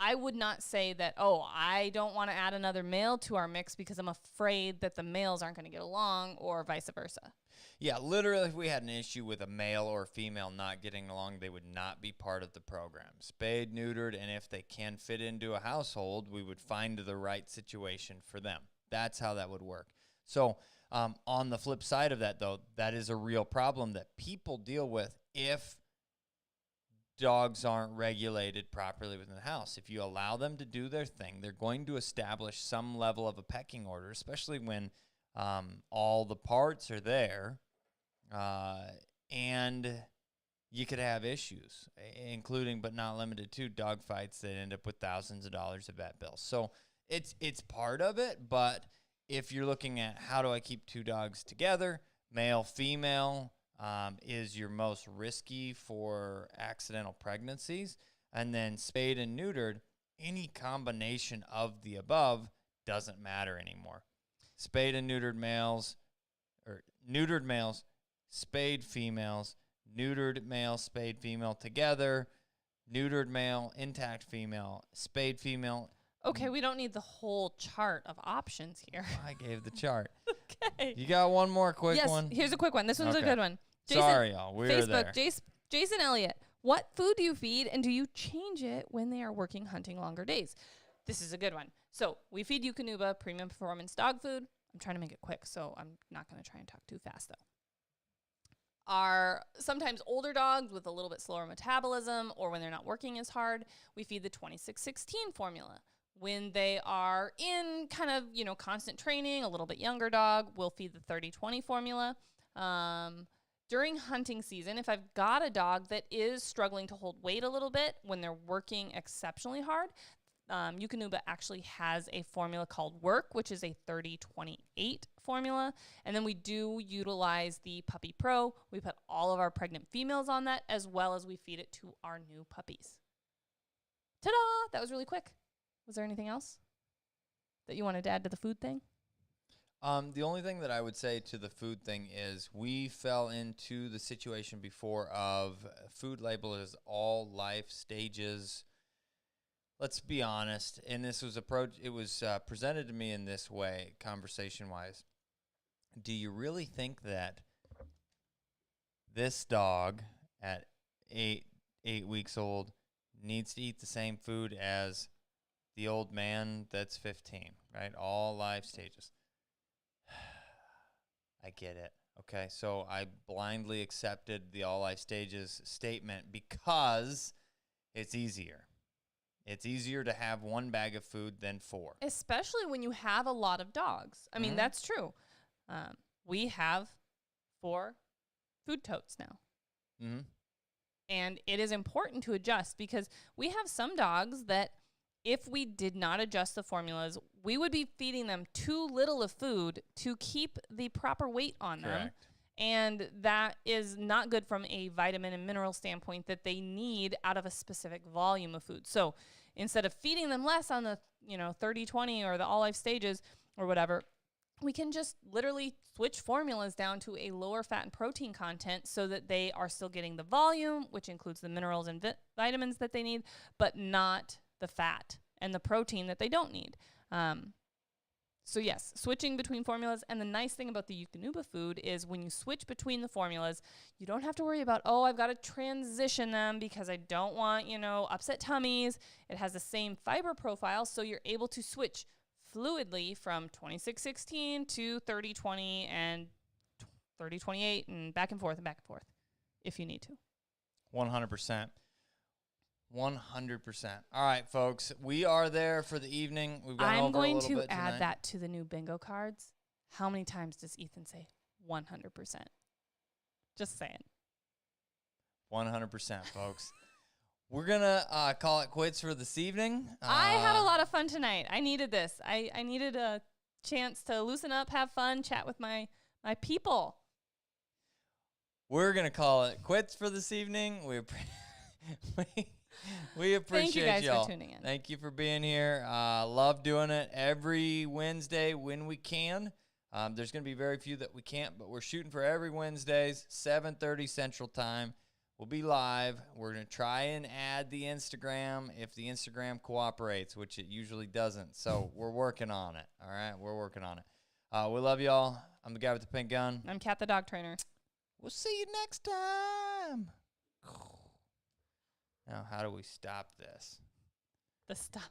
I would not say that, I don't want to add another male to our mix because I'm afraid that the males aren't going to get along, or vice versa. Yeah, literally, if we had an issue with a male or female not getting along, they would not be part of the program. Spayed, neutered, and if they can fit into a household, we would find the right situation for them. That's how that would work. So on the flip side of that, though, that is a real problem that people deal with if dogs aren't regulated properly within the house. If you allow them to do their thing, they're going to establish some level of a pecking order, especially when all the parts are there, and you could have issues, including but not limited to dog fights that end up with thousands of dollars of vet bills. So it's part of it, but if you're looking at how do I keep two dogs together, male, female, is your most risky for accidental pregnancies, and then spayed and neutered, any combination of the above doesn't matter anymore. Spayed and neutered males, or neutered males, spayed females, neutered male, spayed female together, neutered male, intact female, spayed female. Okay, we don't need the whole chart of options here. I gave the chart. Okay. You got one more quick one? Yes, here's a quick one. This one's a good one. Jason, Sorry, y'all. We're Facebook, there. Jason Elliott. What food do you feed, and do you change it when they are working hunting longer days? This is a good one. So we feed Eukanuba premium performance dog food. I'm trying to make it quick, so I'm not going to try and talk too fast, though. Our sometimes older dogs with a little bit slower metabolism, or when they're not working as hard, we feed the 26-16 formula. When they are in kind of, constant training, a little bit younger dog, we'll feed the 30-20 formula. During hunting season, if I've got a dog that is struggling to hold weight a little bit when they're working exceptionally hard, Eukanuba actually has a formula called Work, which is a 30-28 formula. And then we do utilize the Puppy Pro. We put all of our pregnant females on that, as well as we feed it to our new puppies. Ta-da! That was really quick. Was there anything else that you wanted to add to the food thing? The only thing that I would say to the food thing is we fell into the situation before of food label is all life stages. Let's be honest, and this was presented to me in this way, conversation-wise. Do you really think that this dog at eight weeks old needs to eat the same food as the old man that's 15, right? All life stages. I get it. Okay, so I blindly accepted the All Life Stages statement because it's easier. It's easier to have one bag of food than 4. Especially when you have a lot of dogs. I mean, that's true. We have 4 food totes now. Mm-hmm. And it is important to adjust because we have some dogs that if we did not adjust the formulas, we would be feeding them too little of food to keep the proper weight on them. Correct. And that is not good from a vitamin and mineral standpoint that they need out of a specific volume of food. So instead of feeding them less on the 30-20 or the All Life Stages or whatever, we can just literally switch formulas down to a lower fat and protein content so that they are still getting the volume, which includes the minerals and vitamins that they need, but not the fat and the protein that they don't need. So yes, switching between formulas. And the nice thing about the Eukanuba food is when you switch between the formulas, you don't have to worry about, I've got to transition them because I don't want, upset tummies. It has the same fiber profile, so you're able to switch fluidly from 26-16 to 30-20 and 30-28 and back and forth if you need to. 100%. 100%. All right, folks, we are there for the evening. We've gone I'm over going a little to bit add tonight. that to the new bingo cards. How many times does Ethan say 100%? Just saying. 100%, folks. We're going to call it quits for this evening. I had a lot of fun tonight. I needed this. I needed a chance to loosen up, have fun, chat with my people. We're going to call it quits for this evening. We appreciate Thank you guys y'all. for tuning in. Thank you for being here. Love doing it every Wednesday when we can. There's going to be very few that we can't, but we're shooting for every Wednesdays, 7:30 Central Time. We'll be live. We're going to try and add the Instagram if the Instagram cooperates, which it usually doesn't. So we're working on it. All right, we're working on it. We love y'all. I'm the guy with the pink gun. I'm Kat the dog trainer. We'll see you next time. Now, how do we stop this? The stop